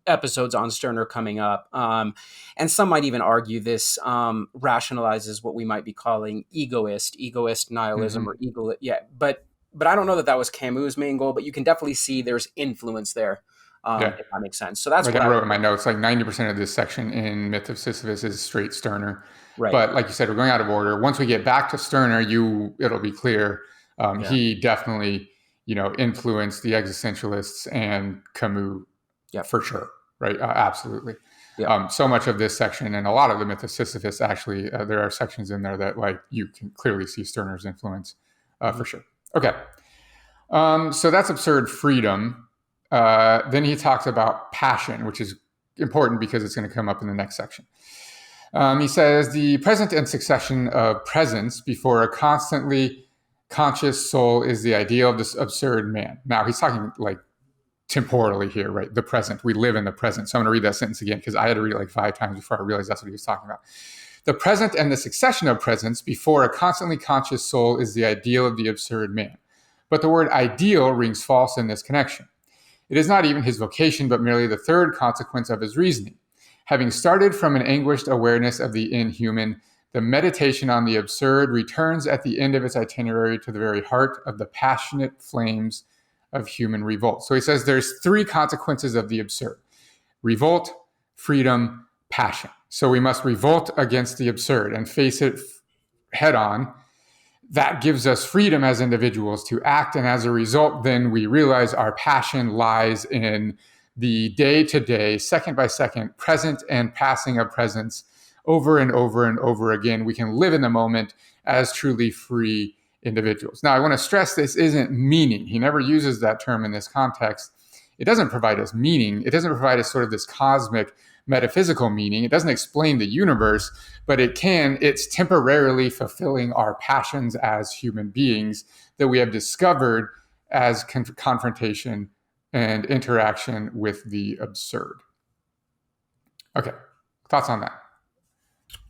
episodes on Stirner coming up, and some might even argue this rationalizes what we might be calling egoist nihilism, Mm-hmm. or ego. Yeah, but I don't know that that was Camus' main goal. But you can definitely see there's influence there. Yeah. If that makes sense. So that's Like what I I wrote would. in my notes, like 90% of this section in Myth of Sisyphus is straight Stirner. Right. But like you said, we're going out of order. Once we get back to Stirner, it'll be clear. Yeah. He definitely, influenced the existentialists and Camus Yep. for sure. Right. Absolutely. Yep. So much of this section and a lot of the Myth of Sisyphus, actually, there are sections in there that like you can clearly see Stirner's influence Mhm. for sure. Okay. So that's absurd freedom. Then he talks about passion, which is important because it's going to come up in the next section. He says the present and succession of presence before a constantly conscious soul is the ideal of this absurd man. Now he's talking like temporally here, right? The present. We live in the present. So I'm going to read that sentence again because I had to read it like 5 times before I realized that's what he was talking about. The present and the succession of presence before a constantly conscious soul is the ideal of the absurd man. But the word ideal rings false in this connection. It is not even his vocation, but merely the third consequence of his reasoning. Having started from an anguished awareness of the inhuman, the meditation on the absurd returns at the end of its itinerary to the very heart of the passionate flames of human revolt. So he says there's 3 consequences of the absurd: revolt, freedom, passion. So we must revolt against the absurd and face it head on. that gives us freedom as individuals to act. And as a result, then we realize our passion lies in the day-to-day, second by second, present and passing of presence over and over and over again. We can live in the moment as truly free individuals. Now, I want to stress this isn't meaning. He never uses that term in this context. It doesn't provide us meaning. It doesn't provide us sort of this cosmic metaphysical meaning. It doesn't explain the universe, but it's temporarily fulfilling our passions as human beings that we have discovered as confrontation and interaction with the absurd. Okay, thoughts on that?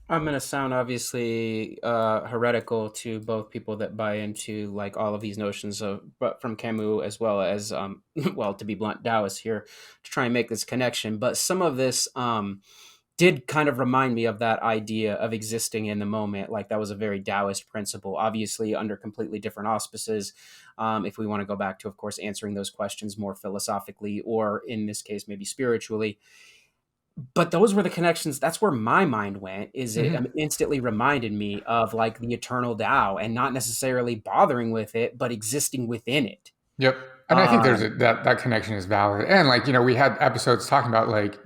I'm going to sound obviously heretical to both people that buy into like all of these notions of, but from Camus as well as, well, to be blunt, Taoist here to try and make this connection. But some of this did kind of remind me of that idea of existing in the moment. Like that was a very Taoist principle, obviously under completely different auspices. If we want to go back to, of course, answering those questions more philosophically, or in this case, maybe spiritually. But those were the connections. That's where my mind went. It instantly reminded me of like the eternal Tao and not necessarily bothering with it, but existing within it. Yep. And I think there's that connection is valid. And like, we had episodes talking about like,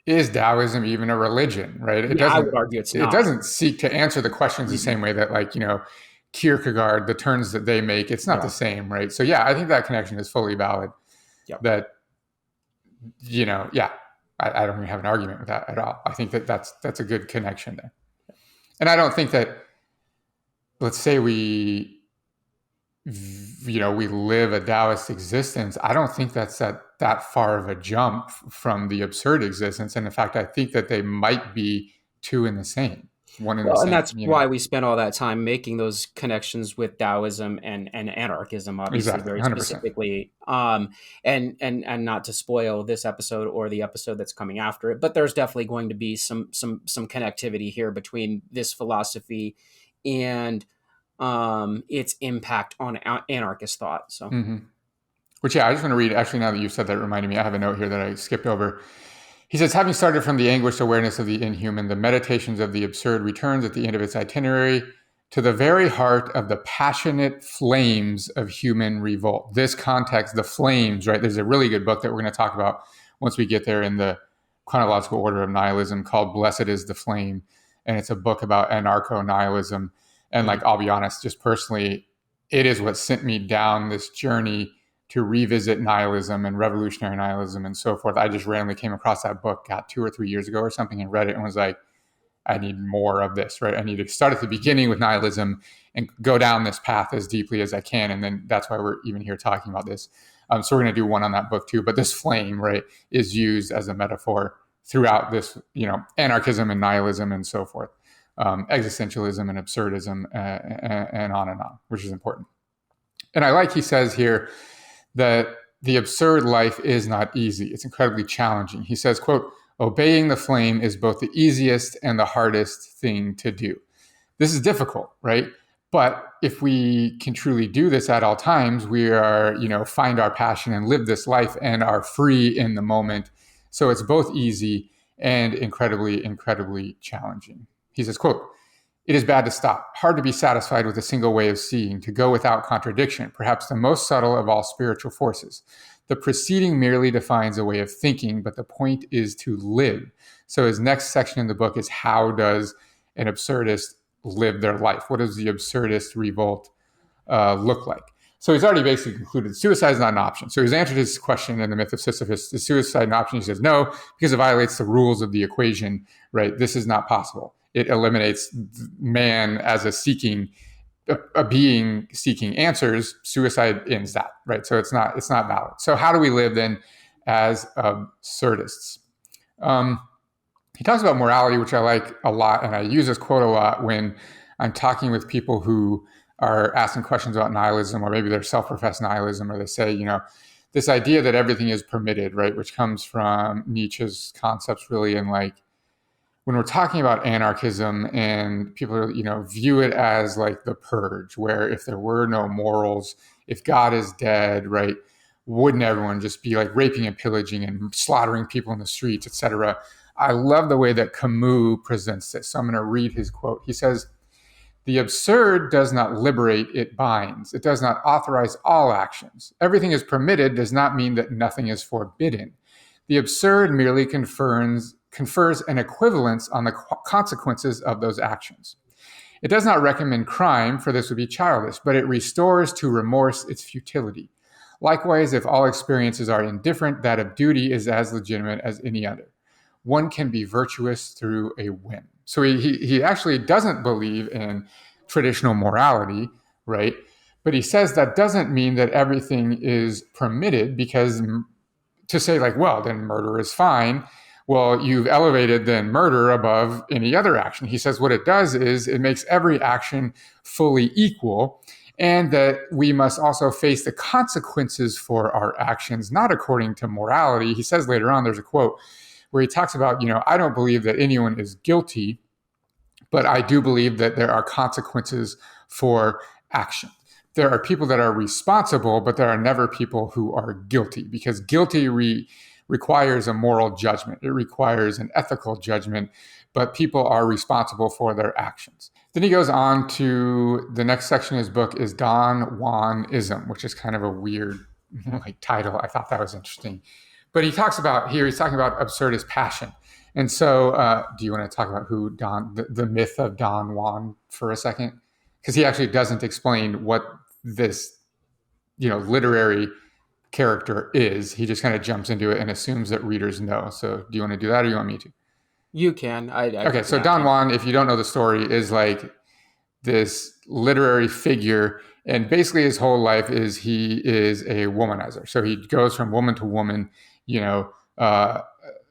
is Taoism even a religion, right? I would argue it's not. It doesn't seek to answer the questions the same way that like, Kierkegaard, the turns that they make, it's not the same, right? So yeah, I think that connection is fully valid. Yep. That, I don't even have an argument with that at all. I think that's a good connection there. And I don't think that, let's say we live a Taoist existence. I don't think that's that far of a jump from the absurd existence. And in fact, I think that they might be two in the same. One in the same. And that's why we spent all that time making those connections with Taoism and anarchism, obviously, exactly, very 100%. Specifically. And not to spoil this episode or the episode that's coming after it, but there's definitely going to be some connectivity here between this philosophy and its impact on anarchist thought. So, which I just want to read. Actually, now that you've said that, it reminded me. I have a note here that I skipped over. He says, having started from the anguished awareness of the inhuman, the meditations of the absurd returns at the end of its itinerary to the very heart of the passionate flames of human revolt. This context, the flames, right? There's a really good book that we're going to talk about once we get there in the chronological order of nihilism called Blessed is the Flame. And it's a book about anarcho-nihilism. And like, I'll be honest, just personally, it is what sent me down this journey to revisit nihilism and revolutionary nihilism and so forth. I just randomly came across that book, 2 or 3 years ago or something, and read it and was like, I need more of this, right? I need to start at the beginning with nihilism and go down this path as deeply as I can. And then that's why we're even here talking about this. So we're going to do one on that book too. But this flame, right, is used as a metaphor throughout this, anarchism and nihilism and so forth, existentialism and absurdism and on, which is important. And I like he says here, that the absurd life is not easy. It's incredibly challenging. He says, quote, obeying the flame is both the easiest and the hardest thing to do. This is difficult, right? But if we can truly do this at all times, we are, find our passion and live this life and are free in the moment. So it's both easy and incredibly, incredibly challenging. He says, quote, it is bad to stop, hard to be satisfied with a single way of seeing, to go without contradiction, perhaps the most subtle of all spiritual forces. The preceding merely defines a way of thinking, but the point is to live. So his next section in the book is how does an absurdist live their life? What does the absurdist revolt look like? So he's already basically concluded suicide is not an option. So he's answered his question in the Myth of Sisyphus, is suicide an option? He says no, because it violates the rules of the equation, right? This is not possible. It eliminates man as a being seeking answers. Suicide ends that, right? So it's not valid. So how do we live then as absurdists? He talks about morality, which I like a lot, and I use this quote a lot when I'm talking with people who are asking questions about nihilism, or maybe they're self-professed nihilism, or they say, this idea that everything is permitted, right? Which comes from Nietzsche's concepts, really, and like, when we're talking about anarchism and people, view it as like the purge, where if there were no morals, if God is dead, right, wouldn't everyone just be like raping and pillaging and slaughtering people in the streets, etc.? I love the way that Camus presents this. So I'm going to read his quote. He says, The absurd does not liberate, it binds. It does not authorize all actions. Everything is permitted does not mean that nothing is forbidden. The absurd merely confers an equivalence on the consequences of those actions. It does not recommend crime, for this would be childish, but it restores to remorse its futility. Likewise, if all experiences are indifferent, that of duty is as legitimate as any other. One can be virtuous through a whim. So he actually doesn't believe in traditional morality, right? But he says that doesn't mean that everything is permitted, because to say like, well, then murder is fine. Well, you've elevated then murder above any other action. He says what it does is it makes every action fully equal, and that we must also face the consequences for our actions, not according to morality. He says later on, there's a quote where he talks about, I don't believe that anyone is guilty, but I do believe that there are consequences for action. There are people that are responsible, but there are never people who are guilty, because guilty requires a moral judgment. It requires an ethical judgment, but people are responsible for their actions. Then he goes on to the next section of his book is Don Juanism, which is kind of a weird title. I thought that was interesting. But he's talking about absurdist passion. And so do you want to talk about who the myth of Don Juan for a second? Because he actually doesn't explain what this, literary character is. He just kind of jumps into it and assumes that readers know. So do you want to do that, or you want me to? You can. Okay, so Don Juan, if you don't know the story, is like this literary figure, and basically his whole life is he is a womanizer. So he goes from woman to woman,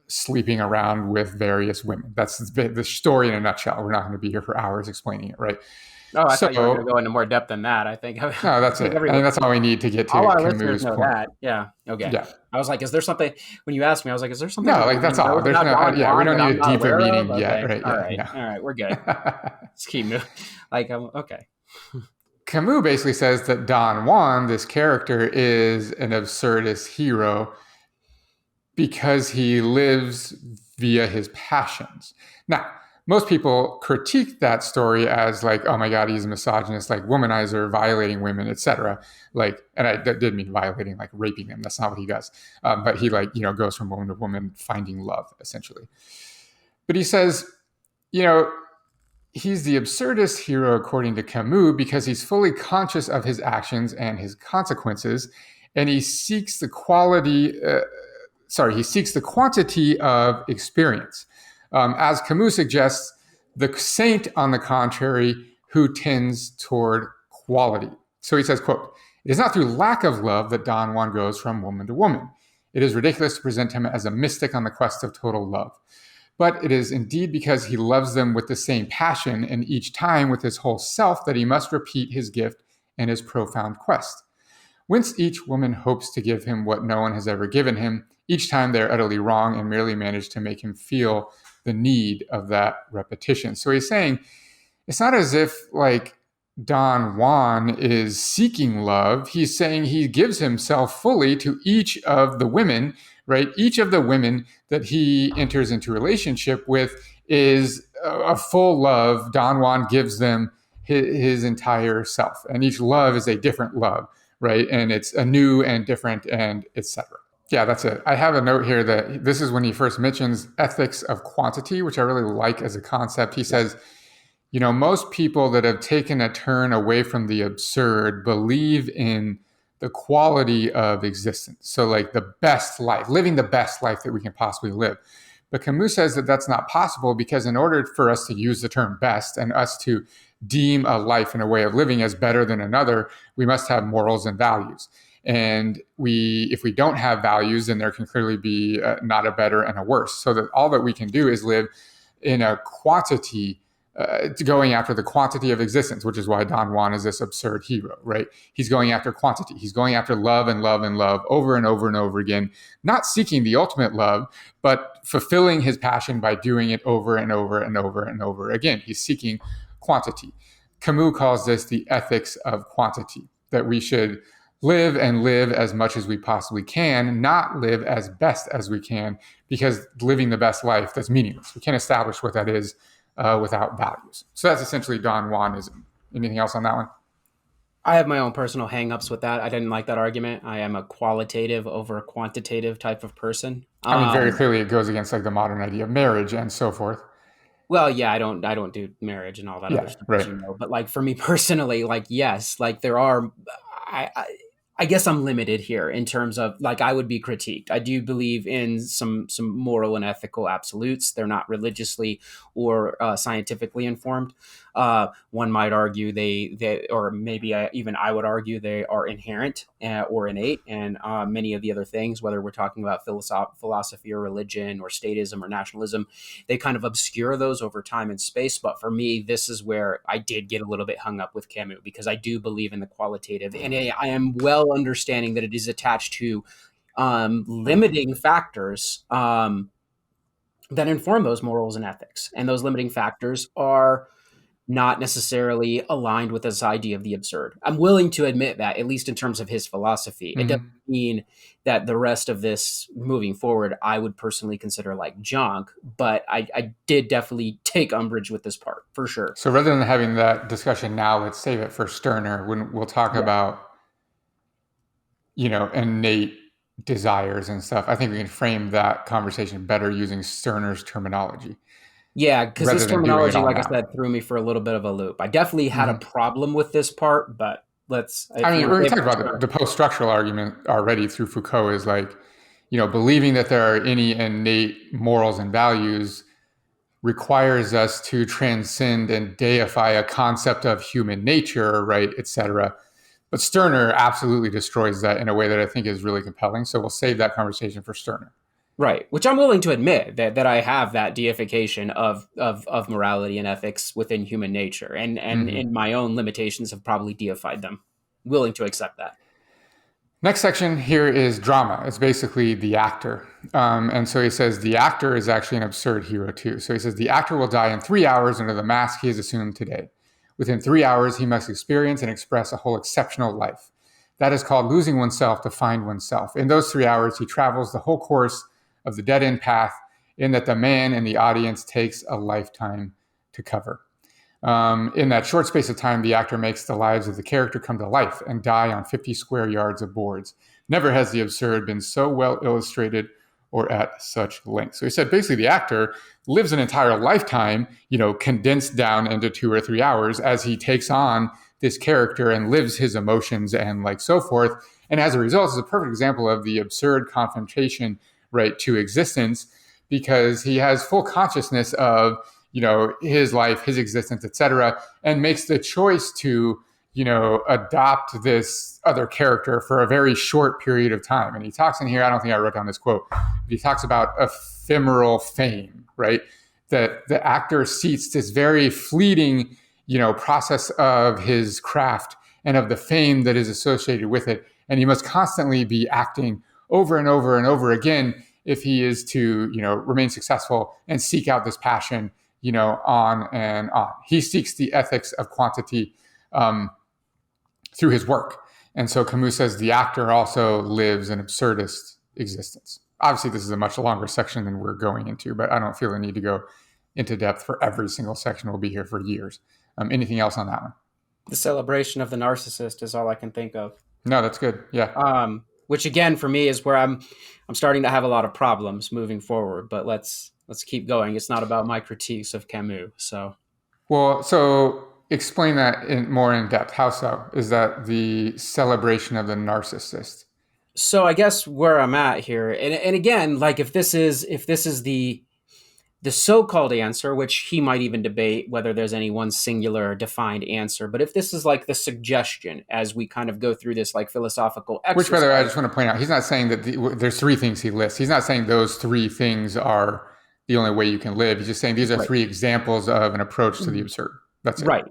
sleeping around with various women. That's the story in a nutshell. We're not going to be here for hours explaining it, right? Oh, I thought you were going to go into more depth than that. I think. No, that's it. I think that's all we need to get to. All our listeners know that. Yeah. Okay. Yeah. I was like, is there something? When you asked me, I was like, is there something? No, that's all. There's no. Yeah, we don't need a deeper meaning yet. Right. All right. All right. We're good. Let's keep moving. Okay. Camus basically says that Don Juan, this character, is an absurdist hero because he lives via his passions. Now, most people critique that story as like, oh my God, he's a misogynist, like womanizer, violating women, etc. And I did mean violating, like raping them. That's not what he does. But he goes from woman to woman, finding love, essentially. But he says, he's the absurdist hero according to Camus because he's fully conscious of his actions and his consequences, and he seeks the quantity of experience. As Camus suggests, the saint, on the contrary, who tends toward quality. So he says, quote, "It is not through lack of love that Don Juan goes from woman to woman. It is ridiculous to present him as a mystic on the quest of total love. But it is indeed because he loves them with the same passion and each time with his whole self that he must repeat his gift and his profound quest. Whence each woman hopes to give him what no one has ever given him, each time they're utterly wrong and merely manage to make him feel the need of that repetition." So he's saying it's not as if like Don Juan is seeking love. He's saying he gives himself fully to each of the women, right? Each of the women that he enters into relationship with is a full love. Don Juan gives them his entire self, and each love is a different love, right? And it's a new and different and etc. Yeah, that's it. I have a note here that this is when he first mentions ethics of quantity, which I really like as a concept. He says, most people that have taken a turn away from the absurd believe in the quality of existence. So like the best life, living the best life that we can possibly live. But Camus says that that's not possible because in order for us to use the term best and us to deem a life and a way of living as better than another, we must have morals and values. And if we don't have values, then there can clearly be not a better and a worse. So that all that we can do is live in a quantity, going after the quantity of existence, which is why Don Juan is this absurd hero, right? He's going after quantity. He's going after love and love and love over and over and over again, not seeking the ultimate love, but fulfilling his passion by doing it over and over and over and over again. He's seeking quantity. Camus calls this the ethics of quantity, that we should live and live as much as we possibly can, not live as best as we can, because living the best life, that's meaningless. We can't establish what that is without values. So that's essentially Don Juanism. Anything else on that one? I have my own personal hangups with that. I didn't like that argument. I am a qualitative over a quantitative type of person. I mean, very clearly it goes against like the modern idea of marriage and so forth. Well, yeah, I don't do marriage and all that other Yeah, stuff, as right. you know. But like for me personally, like yes, like there are. I guess I'm limited here in terms of like I would be critiqued. I do believe in some moral and ethical absolutes. They're not religiously or scientifically informed. One might argue they or maybe even I would argue they are inherent or innate, and many of the other things, whether we're talking about philosophy or religion or statism or nationalism, they kind of obscure those over time and space. But for me, this is where I did get a little bit hung up with Camus because I do believe in the qualitative, and I am well understanding that it is attached to limiting factors that inform those morals and ethics, and those limiting factors are not necessarily aligned with this idea of the absurd. I'm willing to admit that, at least in terms of his philosophy. It doesn't Mm-hmm. mean that the rest of this moving forward, I would personally consider like junk, but I did definitely take umbrage with this part for sure. So rather than having that discussion now, let's save it for Sterner when we'll talk Yeah. about, innate desires and stuff. I think we can frame that conversation better using Sterner's terminology Yeah, because rather this than doing it terminology, all like I now. said, threw me for a little bit of a loop. I definitely had a Mm-hmm. problem with this part, but I if you mean, want to we save it talked for about Sure. the post-structural argument already through Foucault is like, believing that there are any innate morals and values requires us to transcend and deify a concept of human nature, right, et cetera. But Sterner absolutely destroys that in a way that I think is really compelling. So we'll save that conversation for Sterner. Right, which I'm willing to admit that I have that deification of morality and ethics within human nature, and Mm-hmm. in my own limitations have probably deified them. Willing to accept that. Next section here is drama. It's basically the actor. And so he says the actor is actually an absurd hero too. So he says the actor will die in 3 hours under the mask he has assumed today. Within 3 hours, he must experience and express a whole exceptional life. That is called losing oneself to find oneself. In those 3 hours, he travels the whole course of the dead end path in that the man in the audience takes a lifetime to cover. In that short space of time, the actor makes the lives of the character come to life and die on 50 square yards of boards. Never has the absurd been so well illustrated or at such length. So he said basically the actor lives an entire lifetime, condensed down into 2 or 3 hours as he takes on this character and lives his emotions and like so forth. And as a result, it's a perfect example of the absurd confrontation, right, to existence because he has full consciousness of his life, his existence, etc., and makes the choice to adopt this other character for a very short period of time. And he talks in here, I don't think I wrote down this quote, but he talks about ephemeral fame, right? That the actor seeks this very fleeting process of his craft and of the fame that is associated with it, and he must constantly be acting over and over and over again if he is to remain successful and seek out this passion on and on. He seeks the ethics of quantity through his work. And so Camus says the actor also lives an absurdist existence. Obviously, this is a much longer section than we're going into, but I don't feel the need to go into depth for every single section. We'll be here for years. Anything else on that one? The celebration of the narcissist is all I can think of. No, that's good. Yeah. Which again, for me, is where I'm starting to have a lot of problems moving forward. But let's keep going. It's not about my critiques of Camus. So explain that more in depth. How so? Is that the celebration of the narcissist? So I guess where I'm at here, and again, like if this is the so-called answer, which he might even debate whether there's any one singular defined answer, but if this is like the suggestion as we kind of go through this like philosophical exercise. Which, by the way, I just want to point out, he's not saying that there's 3 things he lists. He's not saying those 3 things are the only way you can live. He's just saying these are Right. 3 examples of an approach to the absurd. That's it. Right.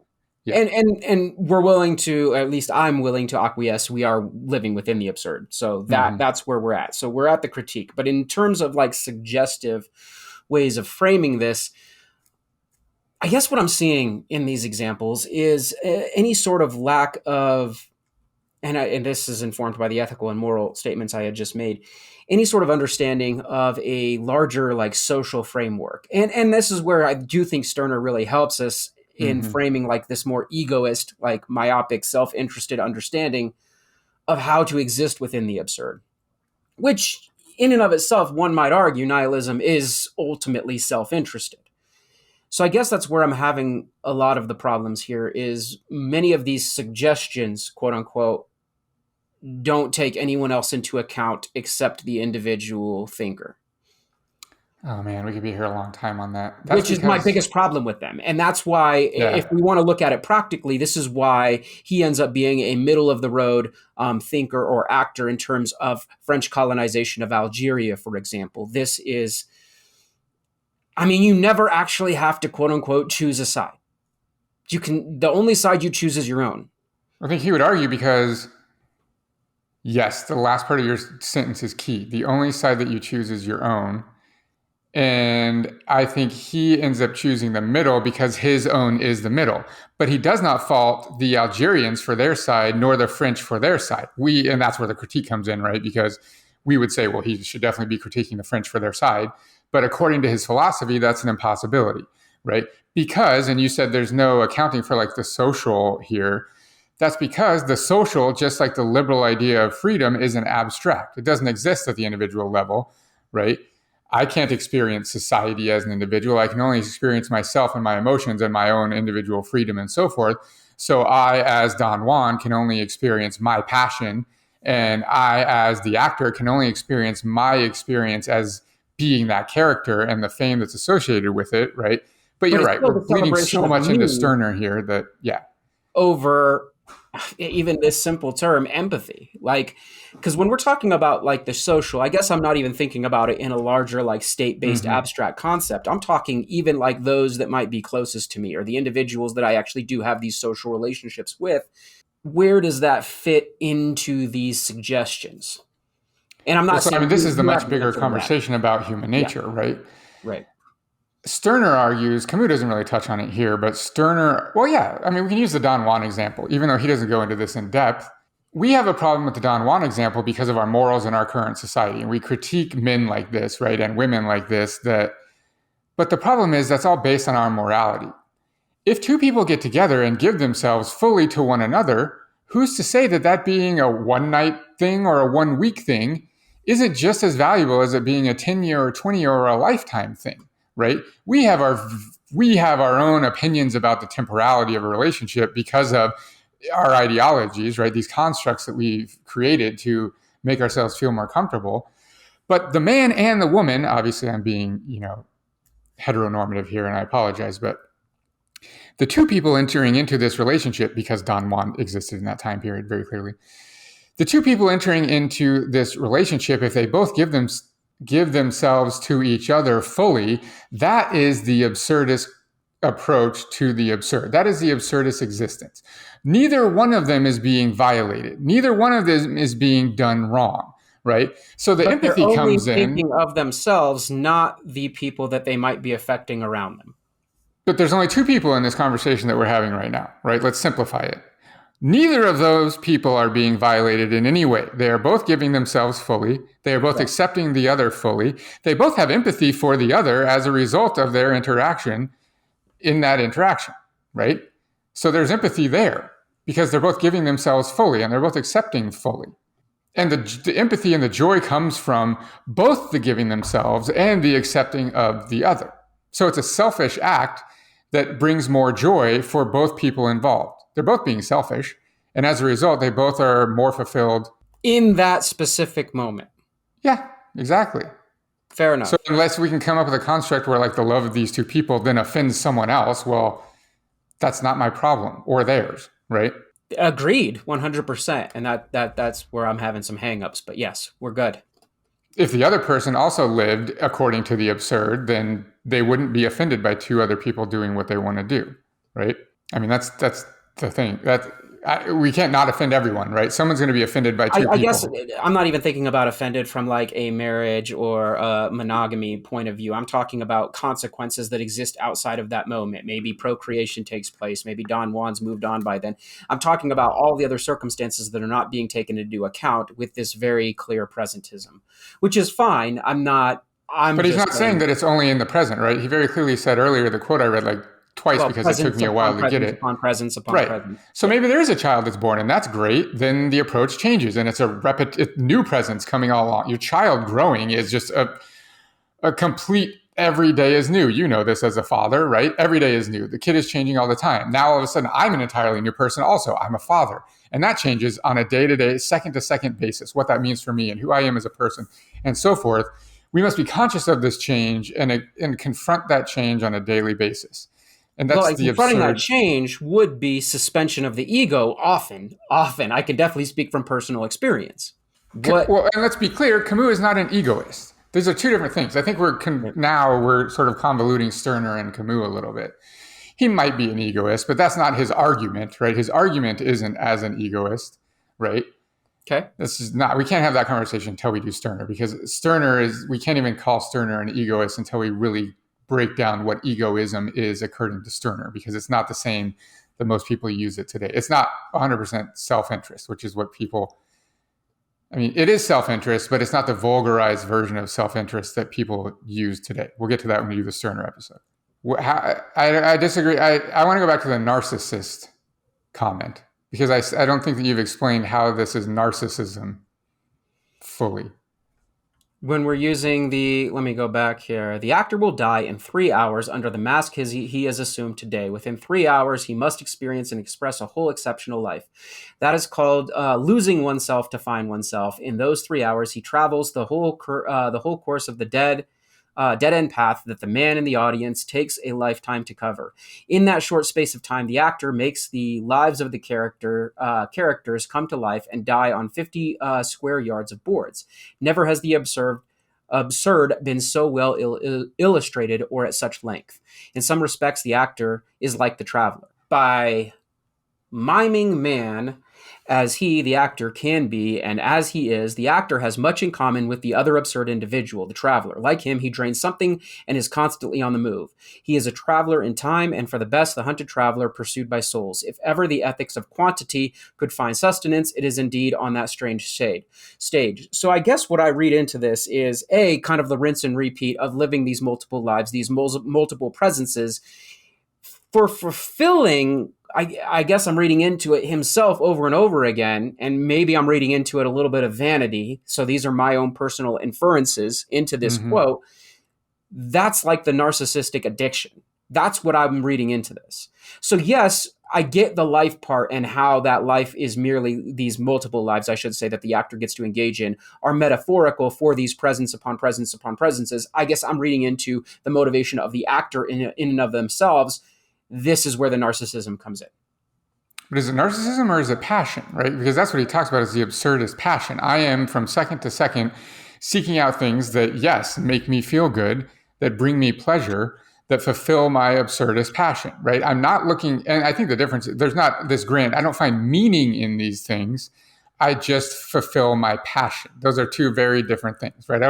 Yeah. And we're willing to, at least I'm willing to acquiesce, we are living within the absurd. So that's where we're at. So we're at the critique. But in terms of like suggestive ways of framing this, I guess what I'm seeing in these examples is any sort of lack of and this is informed by the ethical and moral statements I had just made, any sort of understanding of a larger like social framework. And this is where I do think Stirner really helps us in framing like this more egoist, like myopic, self-interested understanding of how to exist within the absurd, which in and of itself, one might argue nihilism is ultimately self-interested. So I guess that's where I'm having a lot of the problems here is many of these suggestions, quote unquote, don't take anyone else into account except the individual thinker. Oh man, we could be here a long time on that. Which is my biggest problem with them. And that's why, if we want to look at it practically, this is why he ends up being a middle of the road thinker or actor in terms of French colonization of Algeria, for example. This is, I mean, you never actually have to, quote unquote, choose a side. The only side you choose is your own. I think he would argue because, yes, the last part of your sentence is key. The only side that you choose is your own. And I think he ends up choosing the middle because his own is the middle. But he does not fault the Algerians for their side, nor the French for their side. And that's where the critique comes in, right? Because we would say, well, he should definitely be critiquing the French for their side. But according to his philosophy, that's an impossibility, right? Because, and you said there's no accounting for like the social here. That's because the social, just like the liberal idea of freedom, is an abstract. It doesn't exist at the individual level, right? I can't experience society as an individual. I can only experience myself and my emotions and my own individual freedom and so forth. So I, as Don Juan, can only experience my passion. And I, as the actor, can only experience my experience as being that character and the fame that's associated with it, right? But you're right. We're bleeding so much into Stirner here that, over even this simple term, empathy. Like, because when we're talking about like the social, I guess I'm not even thinking about it in a larger like state-based abstract concept. I'm talking even like those that might be closest to me or the individuals that I actually do have these social relationships with. Where does that fit into these suggestions? And I'm not saying, I mean, this is the much bigger conversation about human nature, right? Right. Stirner argues, Camus doesn't really touch on it here, but Stirner, well, yeah, I mean, we can use the Don Juan example, even though he doesn't go into this in depth. We have a problem with the Don Juan example because of our morals in our current society. And we critique men like this, right, and women like this. But the problem is that's all based on our morality. If two people get together and give themselves fully to one another, who's to say that that being a one-night thing or a one-week thing isn't just as valuable as it being a 10-year or 20-year or a lifetime thing? Right? We have our own opinions about the temporality of a relationship because of our ideologies, right? These constructs that we've created to make ourselves feel more comfortable. But the man and the woman, obviously I'm being, heteronormative here and I apologize, but the two people entering into this relationship, because Don Juan existed in that time period very clearly, the two people entering into this relationship, if they both give themselves to each other fully, that is the absurdist approach to the absurd. That is the absurdist existence. Neither one of them is being violated. Neither one of them is being done wrong, right? So the empathy comes in. Thinking of themselves, not the people that they might be affecting around them. But there's only two people in this conversation that we're having right now, right? Let's simplify it. Neither of those people are being violated in any way. They are both giving themselves fully. They are both accepting the other fully. They both have empathy for the other as a result of their interaction in that interaction, right? So there's empathy there because they're both giving themselves fully and they're both accepting fully. And the empathy and the joy comes from both the giving themselves and the accepting of the other. So it's a selfish act that brings more joy for both people involved. They're both being selfish. And as a result, they both are more fulfilled. In that specific moment. Yeah, exactly. Fair enough. So unless we can come up with a construct where like the love of these two people then offends someone else, well, that's not my problem or theirs, right? Agreed, 100%. And that's where I'm having some hangups. But yes, we're good. If the other person also lived according to the absurd, then they wouldn't be offended by two other people doing what they want to do, right? I mean, that's the thing. we can't not offend everyone, right? Someone's going to be offended by two I guess people. I'm not even thinking about offended from like a marriage or a monogamy point of view. I'm talking about consequences that exist outside of that moment. Maybe procreation takes place. Maybe Don Juan's moved on by then. I'm talking about all the other circumstances that are not being taken into account with this very clear presentism, which is fine. I'm not. I'm But he's just not saying saying, that it's only in the present, right? He very clearly said earlier, the quote I read like twice well, because it took presence me a while upon to get presence it. upon presence upon Right. presence. So Yeah. maybe there is a child that's born, and that's great. Then the approach changes, and it's a new presence coming all along. Your child growing is just a complete every day is new. You know this as a father, right? Every day is new. The kid is changing all the time. Now all of a sudden, I'm an entirely new person. Also, I'm a father, and that changes on a day-to-day, second-to-second basis. What that means for me and who I am as a person, and so forth. We must be conscious of this change and confront that change on a daily basis. And Well, that's and the confronting that absurd. change would be suspension of the ego often. I can definitely speak from personal experience. What Well, and let's be clear, Camus is not an egoist. These are two different things. I think now we're sort of convoluting Stirner and Camus a little bit. He might be an egoist, but that's not his argument, right? His argument isn't as an egoist, right? okay? This is not. We can't have that conversation until we do Stirner, because Stirner is. We can't even call Stirner an egoist until we really break down what egoism is according to Stirner, because it's not the same that most people use it today. It's not 100% self-interest, which is what people. I mean, it is self-interest, but it's not the vulgarized version of self-interest that people use today. We'll get to that when we do the Stirner episode. I disagree. I want to go back to the narcissist comment, because I don't think that you've explained how this is narcissism fully. When we're using let me go back here. The actor will die in 3 hours under the mask he has assumed today. Within 3 hours, he must experience and express a whole exceptional life. That is called losing oneself to find oneself. In those 3 hours, he travels the whole course of the dead end path that the man in the audience takes a lifetime to cover. In that short space of time, the actor makes the lives of the characters come to life and die on 50 square yards of boards. Never has the absurd been so well illustrated or at such length. In some respects, the actor is like the traveler. By miming man as he, the actor, can be, and as he is, the actor has much in common with the other absurd individual, the traveler. Like him, he drains something and is constantly on the move. He is a traveler in time, and for the best, the hunted traveler pursued by souls. If ever the ethics of quantity could find sustenance, it is indeed on that strange stage. So I guess what I read into this is, A, kind of the rinse and repeat of living these multiple lives, these multiple presences, for fulfilling. I guess I'm reading into it himself over and over again, and maybe I'm reading into it a little bit of vanity. So these are my own personal inferences into this Mm-hmm. quote. That's like the narcissistic addiction. That's what I'm reading into this. So yes, I get the life part and how that life is merely these multiple lives, I should say, that the actor gets to engage in are metaphorical for these presence upon presence upon presences. I guess I'm reading into the motivation of the actor in and of themselves. This is where the narcissism comes in. But is it narcissism or is it passion, right? Because that's what he talks about, is the absurdist passion. I am from second to second seeking out things that, yes, make me feel good, that bring me pleasure, that fulfill my absurdist passion, right? I'm not looking, and I think the difference, there's not this grand, I don't find meaning in these things. I just fulfill my passion. Those are two very different things, right?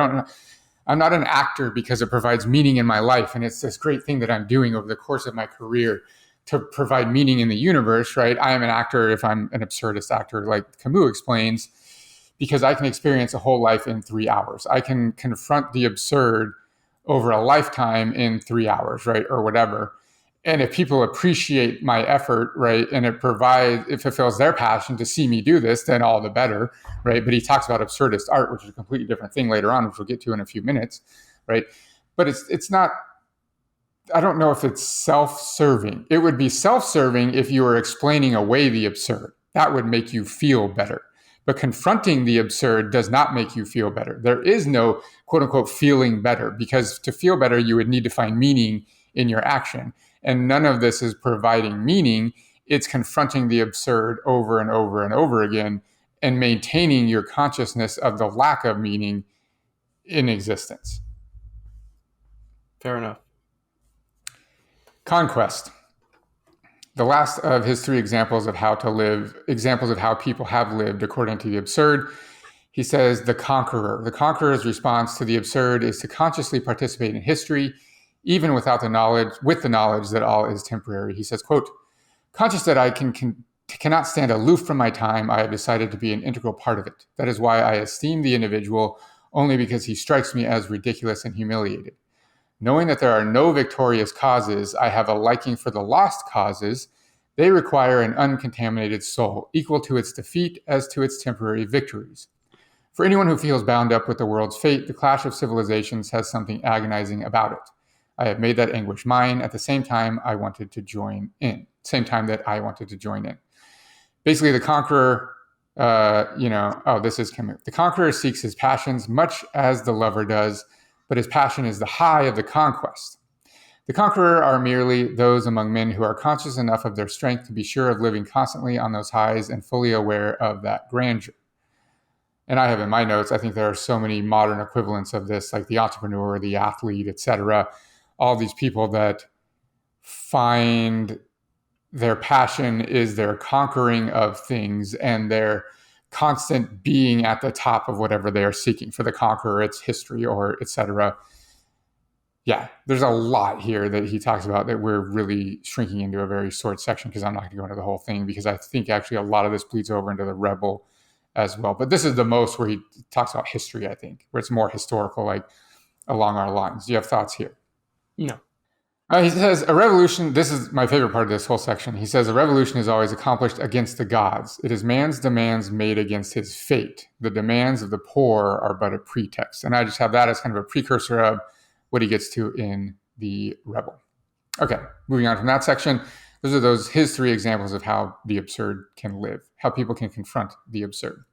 I'm not an actor because it provides meaning in my life, and it's this great thing that I'm doing over the course of my career to provide meaning in the universe, right? I am an actor if I'm an absurdist actor, like Camus explains, because I can experience a whole life in 3 hours. I can confront the absurd over a lifetime in 3 hours, right? Or whatever. And if people appreciate my effort, right, and it fulfills their passion to see me do this, then all the better, right? But he talks about absurdist art, which is a completely different thing later on, which we'll get to in a few minutes, right? But it's not. I don't know if it's self-serving. It would be self-serving if you were explaining away the absurd. That would make you feel better. But confronting the absurd does not make you feel better. There is no quote unquote feeling better, because to feel better, you would need to find meaning in your action. And none of this is providing meaning. It's confronting the absurd over and over and over again and maintaining your consciousness of the lack of meaning in existence. Fair enough. Conquest. The last of his three examples of how to live, examples of how people have lived according to the absurd, he says the conqueror. The conqueror's response to the absurd is to consciously participate in history, even without the knowledge, with the knowledge that all is temporary. He says, quote, conscious that I cannot stand aloof from my time, I have decided to be an integral part of it. That is why I esteem the individual only because he strikes me as ridiculous and humiliated. Knowing that there are no victorious causes, I have a liking for the lost causes. They require an uncontaminated soul, equal to its defeat as to its temporary victories. For anyone who feels bound up with the world's fate, the clash of civilizations has something agonizing about it. I have made that anguish mine at the same time I wanted to join in. Same time that I wanted to join in. Basically, the conqueror, this is Camus. The conqueror seeks his passions much as the lover does, but his passion is the high of the conquest. The conqueror are merely those among men who are conscious enough of their strength to be sure of living constantly on those highs and fully aware of that grandeur. And I have in my notes, I think there are so many modern equivalents of this, like the entrepreneur, the athlete, etc. All these people that find their passion is their conquering of things and their constant being at the top of whatever they are seeking. For the conqueror, it's history or etc. Yeah, there's a lot here that he talks about that we're really shrinking into a very short section because I'm not going to go into the whole thing because I think actually a lot of this bleeds over into the rebel as well. But this is the most where he talks about history, I think, where it's more historical, like along our lines. Do you have thoughts here? No. He says, a revolution, this is my favorite part of this whole section. He says, a revolution is always accomplished against the gods. It is man's demands made against his fate. The demands of the poor are but a pretext. And I just have that as kind of a precursor of what he gets to in The Rebel. Okay, moving on from that section. Those are his three examples of how the absurd can live, how people can confront the absurd.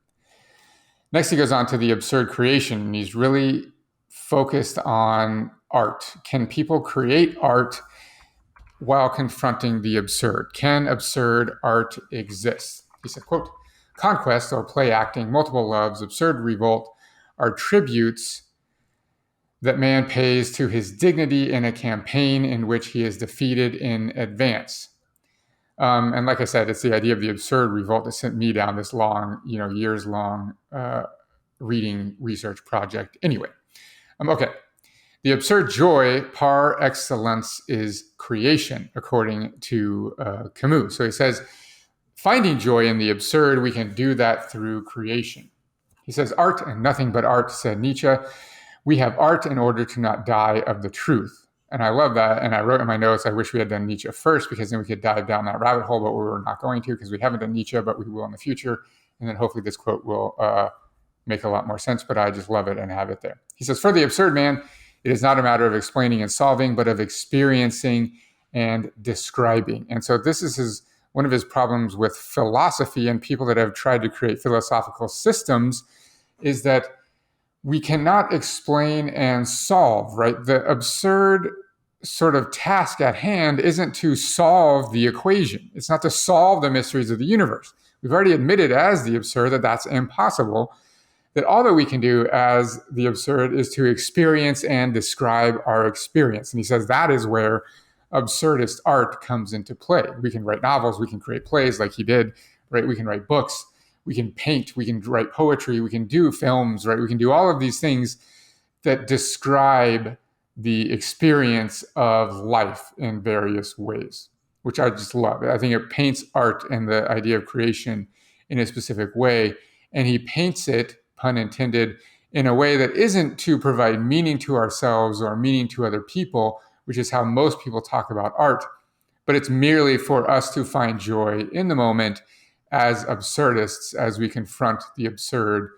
Next, he goes on to the absurd creation, and he's really focused on art. Can people create art while confronting the absurd? Can absurd art exist? He said, quote, conquest or play acting, multiple loves, absurd revolt are tributes that man pays to his dignity in a campaign in which he is defeated in advance. And like I said, it's the idea of the absurd revolt that sent me down this long, years-long reading research project. Anyway, okay. The absurd joy par excellence is creation, according to Camus. So he says, finding joy in the absurd, we can do that through creation. He says, art and nothing but art, said Nietzsche. We have art in order to not die of the truth. And I love that. And I wrote in my notes, I wish we had done Nietzsche first, because then we could dive down that rabbit hole, but we were not going to because we haven't done Nietzsche, but we will in the future. And then hopefully this quote will make a lot more sense, but I just love it and have it there. He says, for the absurd man, it is not a matter of explaining and solving, but of experiencing and describing. And so this is one of his problems with philosophy and people that have tried to create philosophical systems is that we cannot explain and solve, right? The absurd sort of task at hand isn't to solve the equation. It's not to solve the mysteries of the universe. We've already admitted as the absurd that that's impossible, that all that we can do as the absurd is to experience and describe our experience. And he says that is where absurdist art comes into play. We can write novels, we can create plays like he did, right? We can write books, we can paint, we can write poetry, we can do films, right? We can do all of these things that describe the experience of life in various ways, which I just love. I think it paints art and the idea of creation in a specific way. And he paints it, pun intended, in a way that isn't to provide meaning to ourselves or meaning to other people, which is how most people talk about art, but it's merely for us to find joy in the moment as absurdists as we confront the absurd,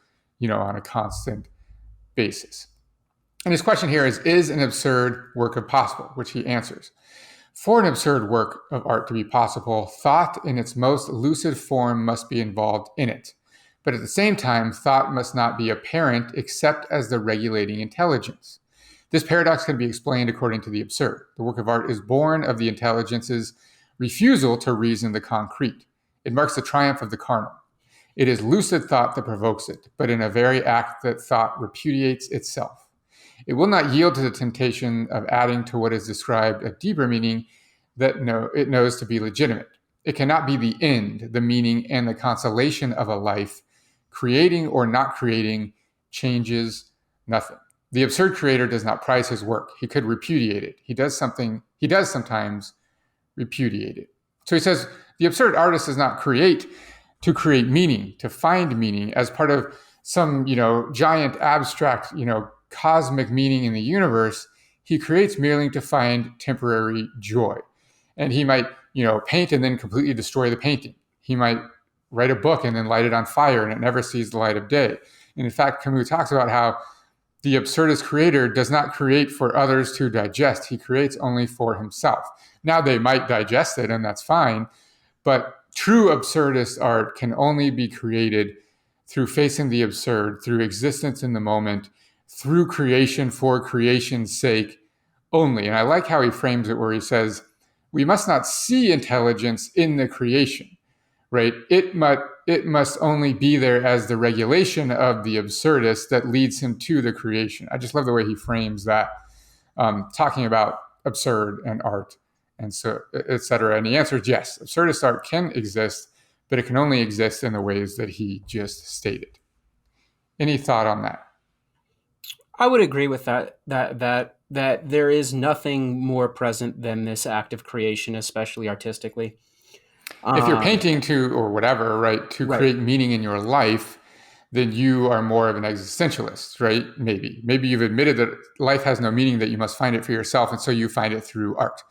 on a constant basis. And his question here is an absurd work of possible, which he answers. For an absurd work of art to be possible, thought in its most lucid form must be involved in it. But at the same time, thought must not be apparent except as the regulating intelligence. This paradox can be explained according to the absurd. The work of art is born of the intelligence's refusal to reason the concrete. It marks the triumph of the carnal. It is lucid thought that provokes it, but in a very act that thought repudiates itself. It will not yield to the temptation of adding to what is described a deeper meaning that it knows to be legitimate. It cannot be the end, the meaning, and the consolation of a life. Creating or not creating changes nothing. The absurd creator does not prize his work. He could repudiate it. He does sometimes repudiate it. So he says the absurd artist does not create to create meaning, to find meaning as part of some, giant abstract, cosmic meaning in the universe. He creates merely to find temporary joy. And he might, paint and then completely destroy the painting. He might write a book and then light it on fire and it never sees the light of day. And in fact, Camus talks about how the absurdist creator does not create for others to digest. He creates only for himself. Now, they might digest it, and that's fine, but true absurdist art can only be created through facing the absurd, through existence in the moment, through creation for creation's sake only. And I like how he frames it, where he says, we must not see intelligence in the creation, right? It must only be there as the regulation of the absurdist that leads him to the creation. I just love the way he frames that, talking about absurd and art, and so, et cetera. And the answer is yes, absurdist art can exist, but it can only exist in the ways that he just stated. Any thought on that? I would agree with that there is nothing more present than this act of creation, especially artistically. If you're painting or whatever, right, to create meaning in your life, then you are more of an existentialist, right? Maybe you've admitted that life has no meaning, that you must find it for yourself, and so you find it through art.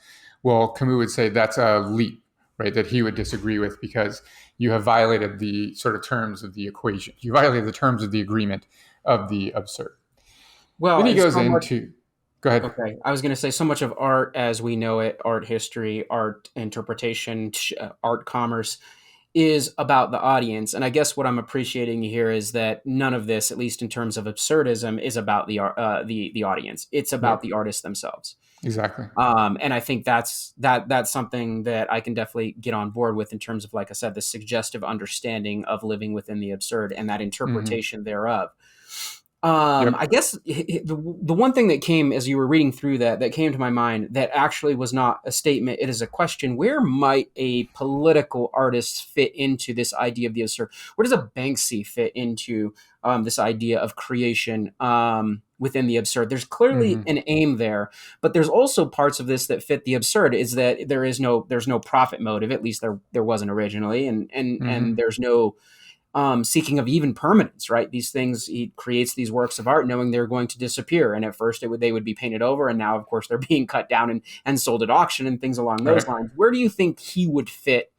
Well, Camus would say that's a leap, right, that he would disagree with, because you have violated the sort of terms of the equation. You violated the terms of the agreement of the absurd. Well, then he goes into... Go ahead. Okay. I was going to say, so much of art as we know it, art history, art interpretation, art commerce, is about the audience. And I guess what I'm appreciating here is that none of this, at least in terms of absurdism, is about the audience. It's about the artists themselves. Exactly. And I think that's something that I can definitely get on board with, in terms of, like I said, the suggestive understanding of living within the absurd and that interpretation thereof. I guess the one thing that came as you were reading through that came to my mind, that actually was not a statement, it is a question: where might a political artist fit into this idea of the absurd? Where does a Banksy fit into this idea of creation within the absurd? There's clearly an aim there, but there's also parts of this that fit the absurd. Is that there's no profit motive, at least there wasn't originally, and there's no seeking of even permanence, right? These things, he creates these works of art knowing they're going to disappear. And at first they would be painted over. And now, of course, they're being cut down and sold at auction and things along those lines. Where do you think he would fit,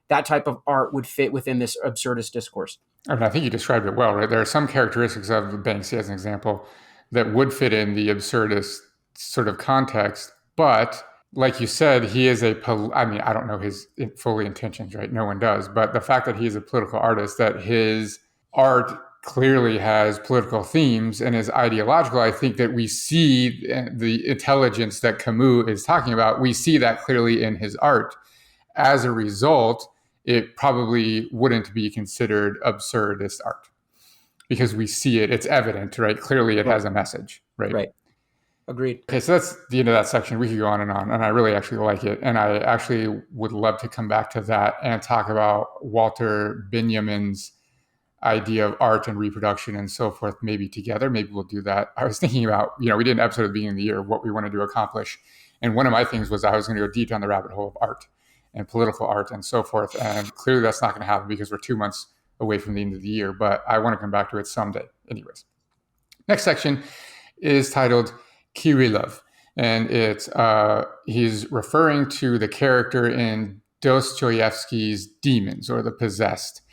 that type of art would fit within this absurdist discourse? I think you described it well, right? There are some characteristics of Banksy, as an example, that would fit in the absurdist sort of context. But like you said, he is I don't know his fully intentions, right? No one does. But the fact that he's a political artist, that his art clearly has political themes and is ideological, I think that we see the intelligence that Camus is talking about. We see that clearly in his art. As a result, it probably wouldn't be considered absurdist art, because we see it. It's evident, right? Clearly it has a message, right? Right. Agreed. Okay, so that's the end of that section. We could go on, and I really actually like it. And I actually would love to come back to that and talk about Walter Benjamin's idea of art and reproduction and so forth, maybe together. Maybe we'll do that. I was thinking about, we did an episode at the beginning of the year, what we wanted to accomplish. And one of my things was I was going to go deep down the rabbit hole of art and political art and so forth. And clearly that's not going to happen, because we're 2 months away from the end of the year. But I want to come back to it someday. Anyways, next section is titled Kirilov, and it's he's referring to the character in Dostoevsky's Demons, or the Possessed,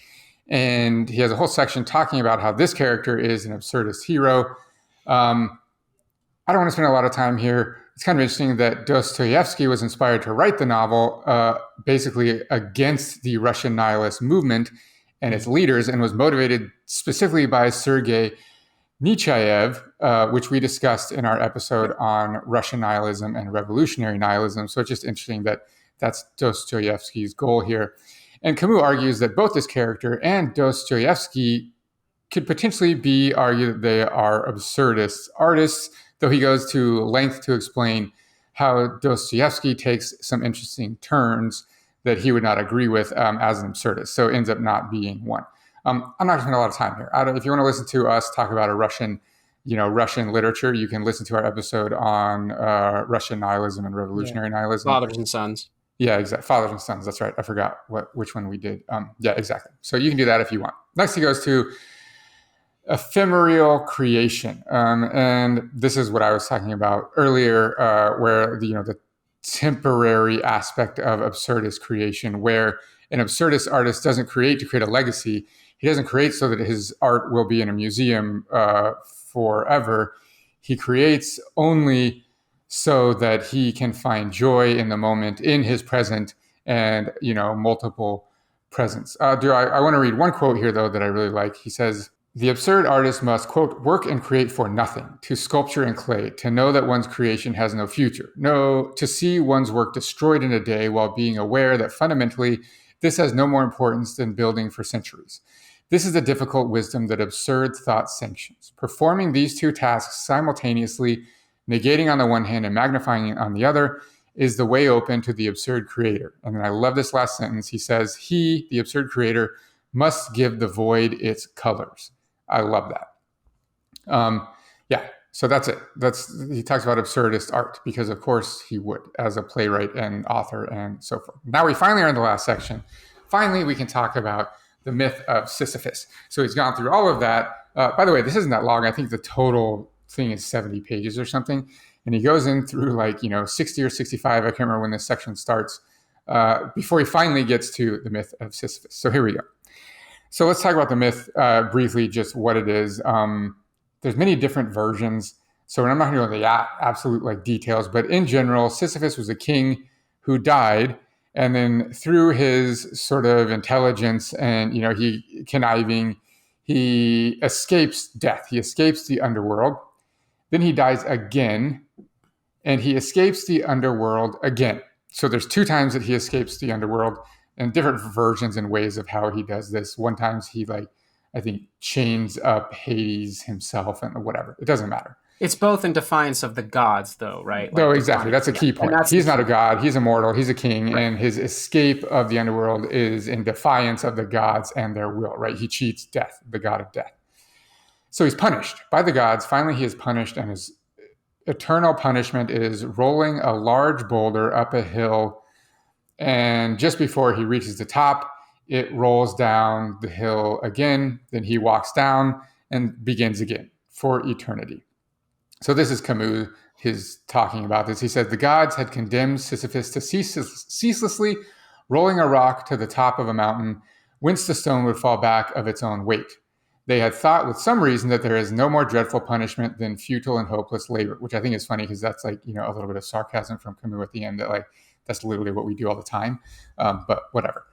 and he has a whole section talking about how this character is an absurdist hero. I don't want to spend a lot of time here. It's kind of interesting that Dostoevsky was inspired to write the novel basically against the Russian nihilist movement and its leaders, and was motivated specifically by Sergei Nechayev, which we discussed in our episode on Russian nihilism and revolutionary nihilism. So it's just interesting that that's Dostoevsky's goal here. And Camus argues that both this character and Dostoevsky could potentially argue that they are absurdist artists, though he goes to length to explain how Dostoevsky takes some interesting turns that he would not agree with as an absurdist. So it ends up not being one. I'm not going to spend a lot of time here. If you want to listen to us talk about a Russian literature, you can listen to our episode on Russian nihilism and revolutionary nihilism. Fathers and Sons. Yeah, exactly. Fathers and Sons. That's right. I forgot which one we did. Yeah, exactly. So you can do that if you want. Next, he goes to Ephemeral Creation, and this is what I was talking about earlier, where the temporary aspect of absurdist creation, where an absurdist artist doesn't create to create a legacy. He doesn't create so that his art will be in a museum forever. He creates only so that he can find joy in the moment, in his present, and multiple presents. I want to read one quote here, though, that I really like. He says, "The absurd artist must, quote, work and create for nothing, to sculpture in clay, to know that one's creation has no future, to see one's work destroyed in a day while being aware that fundamentally this has no more importance than building for centuries. This is the difficult wisdom that absurd thought sanctions. Performing these two tasks simultaneously, negating on the one hand and magnifying on the other, is the way open to the absurd creator." And then I love this last sentence. He says, "He, the absurd creator, must give the void its colors." I love that. So that's it. He talks about absurdist art because, of course, he would, as a playwright and author and so forth. Now we finally are in the last section. Finally, we can talk about the myth of Sisyphus. So he's gone through all of that. By the way, this isn't that long. I think the total thing is 70 pages or something. And he goes in through 60 or 65. I can't remember when this section starts, before he finally gets to the myth of Sisyphus. So here we go. So let's talk about the myth briefly, just what it is. There's many different versions, so I'm not going to go into the absolute details, but in general, Sisyphus was a king who died, and then through his sort of intelligence and he conniving, he escapes death. He escapes the underworld. Then he dies again, and he escapes the underworld again. So there's 2 times that he escapes the underworld, and different versions and ways of how he does this. One time he I think chains up Hades himself and whatever. It doesn't matter. It's both in defiance of the gods, though, right? No, exactly. That's a key point. He's not a god. He's immortal. He's a king. Right. And his escape of the underworld is in defiance of the gods and their will, right? He cheats death, the god of death. So he's punished by the gods. Finally, he is punished, and his eternal punishment is rolling a large boulder up a hill. And just before he reaches the top, it rolls down the hill again. Then he walks down and begins again for eternity. So this is Camus, his talking about this. He said, "The gods had condemned Sisyphus to ceaselessly rolling a rock to the top of a mountain, whence the stone would fall back of its own weight. They had thought with some reason that there is no more dreadful punishment than futile and hopeless labor," which I think is funny because that's a little bit of sarcasm from Camus at the end, that that's literally what we do all the time. But whatever.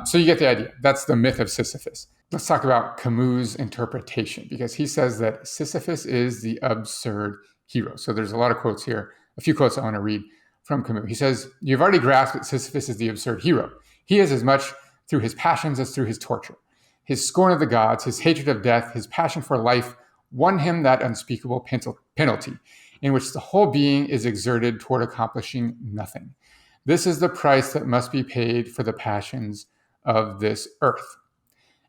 So you get the idea. That's the myth of Sisyphus. Let's talk about Camus' interpretation, because he says that Sisyphus is the absurd hero. So there's a lot of quotes here, a few quotes I want to read from Camus. He says, "You've already grasped that Sisyphus is the absurd hero. He is as much through his passions as through his torture. His scorn of the gods, his hatred of death, his passion for life won him that unspeakable penalty, in which the whole being is exerted toward accomplishing nothing. This is the price that must be paid for the passions of this earth.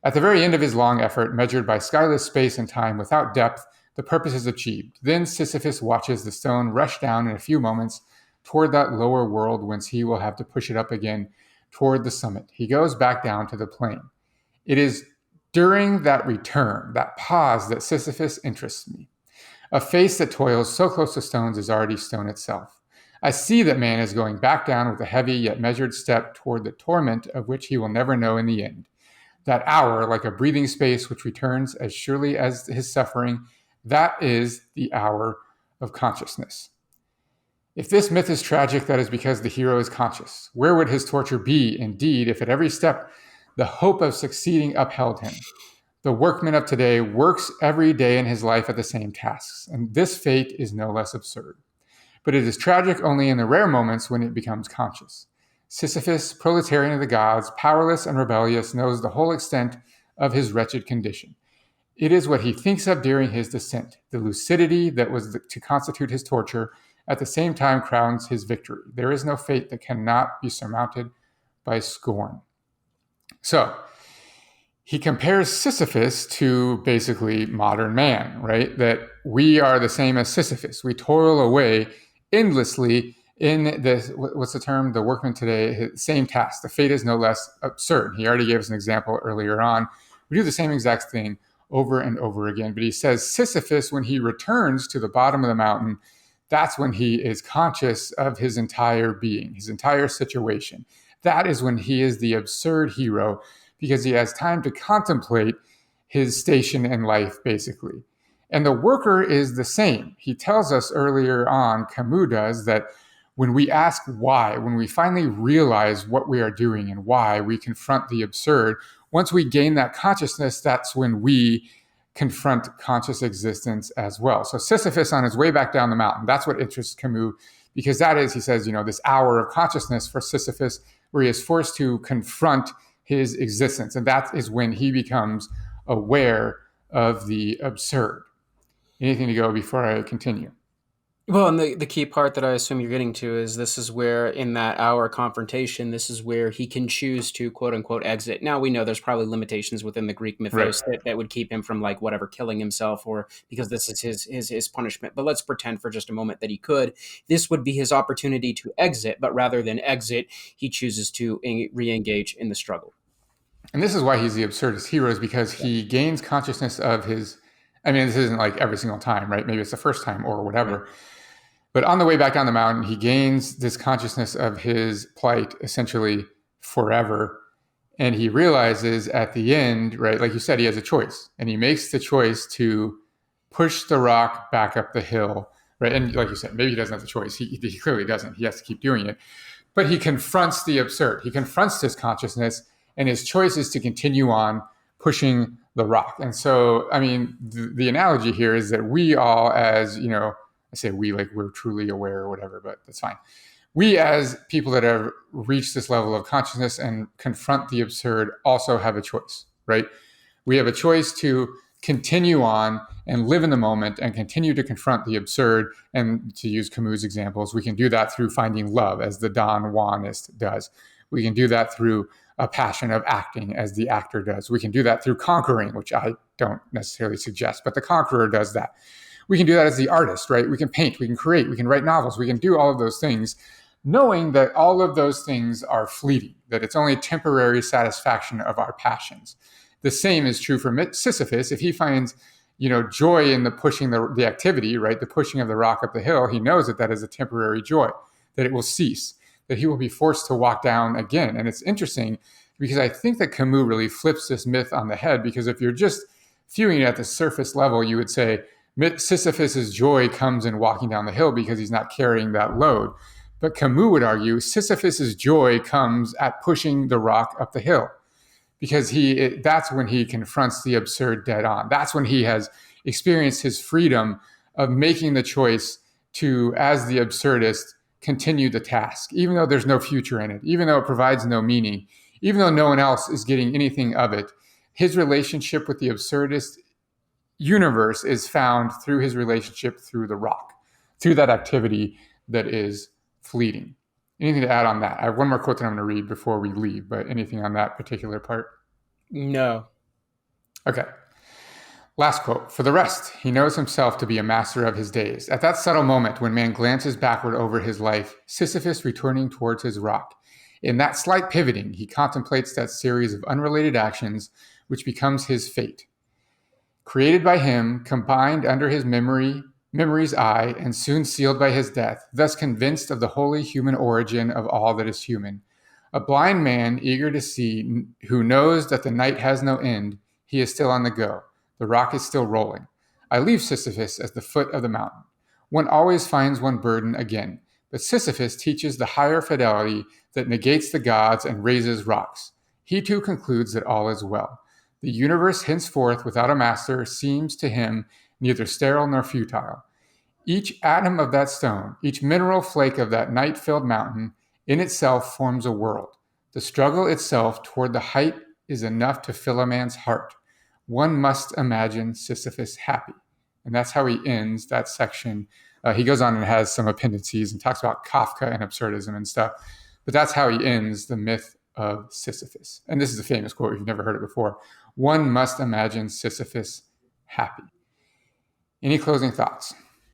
At the very end of his long effort, measured by skyless space and time without depth, the purpose is achieved. Then Sisyphus watches the stone rush down in a few moments toward that lower world whence he will have to push it up again toward the summit. He goes back down to the plain. It is during that return, that pause, that Sisyphus interests me. A face that toils so close to stones is already stone itself. I see that man is going back down with a heavy yet measured step toward the torment of which he will never know in the end. That hour, like a breathing space which returns as surely as his suffering, that is the hour of consciousness. If this myth is tragic, that is because the hero is conscious. Where would his torture be, indeed, if at every step the hope of succeeding upheld him? The workman of today works every day in his life at the same tasks, and this fate is no less absurd. But it is tragic only in the rare moments when it becomes conscious. Sisyphus, proletarian of the gods, powerless and rebellious, knows the whole extent of his wretched condition. It is what he thinks of during his descent, the lucidity that was to constitute his torture, at the same time crowns his victory. There is no fate that cannot be surmounted by scorn. So he compares Sisyphus to basically modern man, right? That we are the same as Sisyphus. We toil away endlessly in this, what's the term? The workman today, same task. The fate is no less absurd. He already gave us an example earlier on. We do the same exact thing over and over again. But he says Sisyphus, when he returns to the bottom of the mountain, that's when he is conscious of his entire being, his entire situation. That is when he is the absurd hero, because he has time to contemplate his station in life, basically. And the worker is the same. He tells us earlier on, Camus does, that when we ask why, when we finally realize what we are doing and why we confront the absurd, once we gain that consciousness, that's when we confront conscious existence as well. So Sisyphus on his way back down the mountain, that's what interests Camus, because that is, he says, this hour of consciousness for Sisyphus, where he is forced to confront his existence. And that is when he becomes aware of the absurd. Anything to go before I continue? Well, and the key part that I assume you're getting to is this is where, in that hour confrontation, this is where he can choose to, quote unquote, exit. Now, we know there's probably limitations within the Greek mythos that would keep him from, like, whatever, killing himself, or because this is his punishment. But let's pretend for just a moment that he could. This would be his opportunity to exit, but rather than exit, he chooses to re-engage in the struggle. And this is why he's the absurdist hero, is because he gains consciousness of his, this isn't like every single time, right? Maybe it's the first time or whatever. Right. But on the way back down the mountain, he gains this consciousness of his plight essentially forever. And he realizes at the end, right, like you said, he has a choice. And he makes the choice to push the rock back up the hill, right? And like you said, maybe he doesn't have the choice. He clearly doesn't. He has to keep doing it. But he confronts the absurd. He confronts his consciousness, and his choice is to continue on pushing the rock. And so, the analogy here is that we all, as, I say we like we're truly aware or whatever, but that's fine. We, as people that have reached this level of consciousness and confront the absurd, also have a choice, right? We have a choice to continue on and live in the moment and continue to confront the absurd. And to use Camus' examples, we can do that through finding love, as the Don Juanist does. We can do that through a passion of acting, as the actor does. We can do that through conquering, which I don't necessarily suggest, but the conqueror does that. We can do that as the artist, right? We can paint, we can create, we can write novels, we can do all of those things, knowing that all of those things are fleeting, that it's only temporary satisfaction of our passions. The same is true for Sisyphus. If he finds, joy in the pushing the activity, right, the pushing of the rock up the hill, he knows that that is a temporary joy, that it will cease, that he will be forced to walk down again. And it's interesting because I think that Camus really flips this myth on the head, because if you're just viewing it at the surface level, you would say Sisyphus's joy comes in walking down the hill because he's not carrying that load. But Camus would argue Sisyphus's joy comes at pushing the rock up the hill, because that's when he confronts the absurd dead on. That's when he has experienced his freedom of making the choice to, as the absurdist, continue the task, even though there's no future in it, even though it provides no meaning, even though no one else is getting anything of it. His relationship with the absurdist universe is found through his relationship through the rock, through that activity that is fleeting. Anything to add on that? I have one more quote that I'm going to read before we leave, but anything on that particular part? No. Okay. Last quote. For the rest, he knows himself to be a master of his days. At that subtle moment when man glances backward over his life, Sisyphus returning towards his rock. In that slight pivoting, he contemplates that series of unrelated actions which becomes his fate. Created by him, combined under his memory's eye, and soon sealed by his death, thus convinced of the wholly human origin of all that is human. A blind man, eager to see, who knows that the night has no end, he is still on the go. The rock is still rolling. I leave Sisyphus at the foot of the mountain. One always finds one burden again, but Sisyphus teaches the higher fidelity that negates the gods and raises rocks. He too concludes that all is well. The universe henceforth without a master seems to him neither sterile nor futile. Each atom of that stone, each mineral flake of that night-filled mountain, in itself forms a world. The struggle itself toward the height is enough to fill a man's heart. One must imagine Sisyphus happy. And that's how he ends that section He goes on and has some appendices and talks about Kafka and absurdism and stuff. But that's how he ends the Myth of Sisyphus. And this is a famous quote if you've never heard it before. One must imagine Sisyphus happy. Any closing thoughts?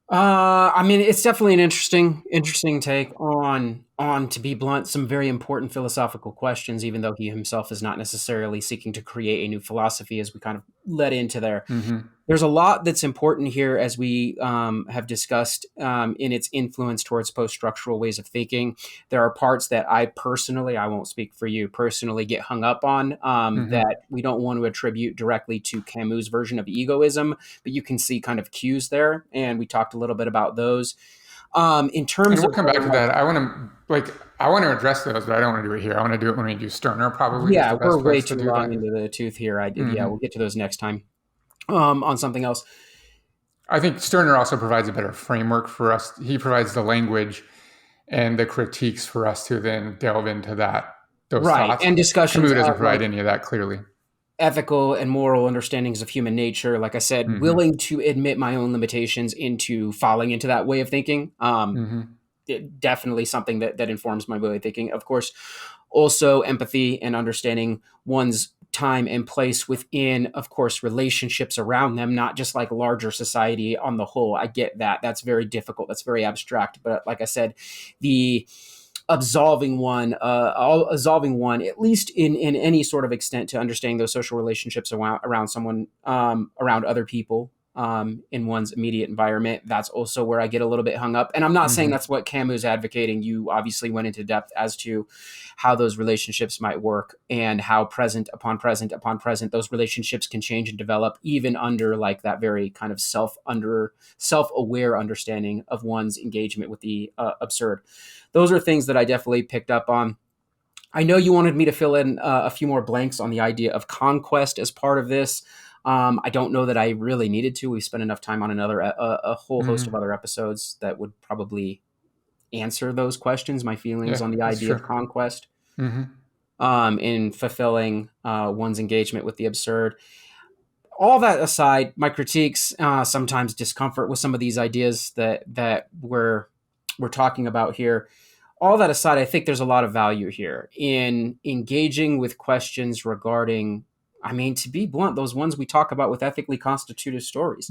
I mean, it's definitely an interesting take on, to be blunt, some very important philosophical questions, even though he himself is not necessarily seeking to create a new philosophy, as we kind of led into there. Mm-hmm. There's a lot that's important here, as we have discussed, in its influence towards post-structural ways of thinking. There are parts that I won't speak for you, personally get hung up on, that we don't want to attribute directly to Camus' version of egoism, but you can see kind of cues there, and we talked a little bit about those. In terms and we'll of come back to that. I want to address those, but I don't want to do it here. I want to do it when we do Stirner, probably. Yeah, is the best we're way place too to do long that. into the tooth here. Yeah, we'll get to those next time. On something else. I think Stirner also provides a better framework for us. He provides the language and the critiques for us to then delve into those thoughts. And discussions. Camus doesn't provide any of that, clearly. Ethical and moral understandings of human nature. Like I said, willing to admit my own limitations into falling into that way of thinking. Definitely something that informs my way of thinking. Of course, also empathy and understanding one's time and place within, of course, relationships around them, not just like larger society on the whole. I get that. That's very difficult. That's very abstract. But like I said, the absolving one, at least in any sort of extent, to understanding those social relationships around someone, around other people, in one's immediate environment. That's also where I get a little bit hung up. And I'm not saying that's what Camus is advocating. You obviously went into depth as to how those relationships might work and how present upon present upon present, those relationships can change and develop even under like that very kind of self-aware understanding of one's engagement with the absurd. Those are things that I definitely picked up on. I know you wanted me to fill in a few more blanks on the idea of conquest as part of this. I don't know that I really needed to. We spent enough time on a whole host of other episodes that would probably answer those questions, my feelings on the idea of conquest, in fulfilling one's engagement with the absurd. All that aside, my critiques, sometimes discomfort with some of these ideas that we're talking about here. All that aside, I think there's a lot of value here in engaging with questions regarding, I mean, to be blunt, those ones we talk about with ethically constituted stories.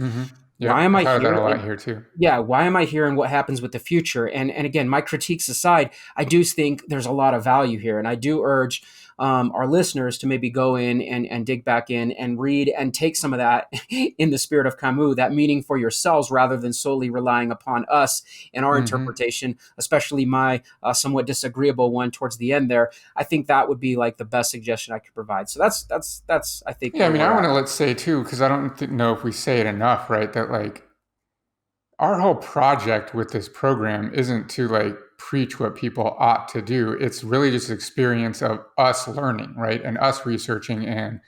Yeah, why am I here? That a lot here too. Yeah, why am I here and what happens with the future? And again, my critiques aside, I do think there's a lot of value here. And I do urge our listeners to maybe go in and dig back in and read and take some of that in the spirit of Camus, that meaning for yourselves rather than solely relying upon us and our interpretation, especially my somewhat disagreeable one towards the end there. I think that would be like the best suggestion I could provide. So that's I think. Yeah, I mean, I want to let's say too, because I don't know if we say it enough, right? That like our whole project with this program isn't to like preach what people ought to do. It's really just experience of us learning, right? And us researching. And,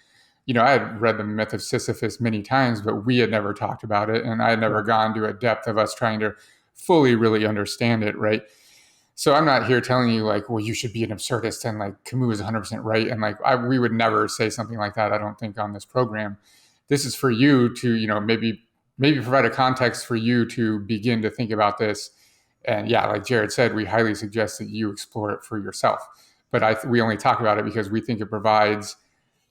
I had read the Myth of Sisyphus many times, but we had never talked about it. And I had never gone to a depth of us trying to fully really understand it, right? So I'm not here telling you like, well, you should be an absurdist and like Camus is 100% right. And like, we would never say something like that, I don't think, on this program. This is for you to, maybe provide a context for you to begin to think about this. And yeah, like Jared said, we highly suggest that you explore it for yourself. But we only talk about it because we think it provides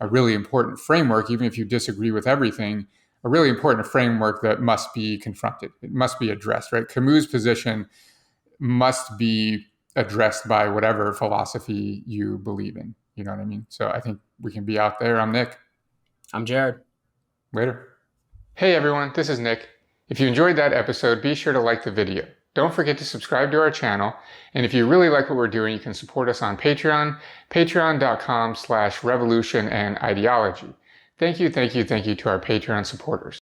a really important framework, even if you disagree with everything, a really important framework that must be confronted. It must be addressed, right? Camus' position must be addressed by whatever philosophy you believe in. You know what I mean? So I think we can be out there. I'm Nick. I'm Jared. Later. Hey everyone, this is Nick. If you enjoyed that episode, be sure to like the video. Don't forget to subscribe to our channel. And if you really like what we're doing, you can support us on Patreon, patreon.com/revolutionandideology. Thank you to our Patreon supporters.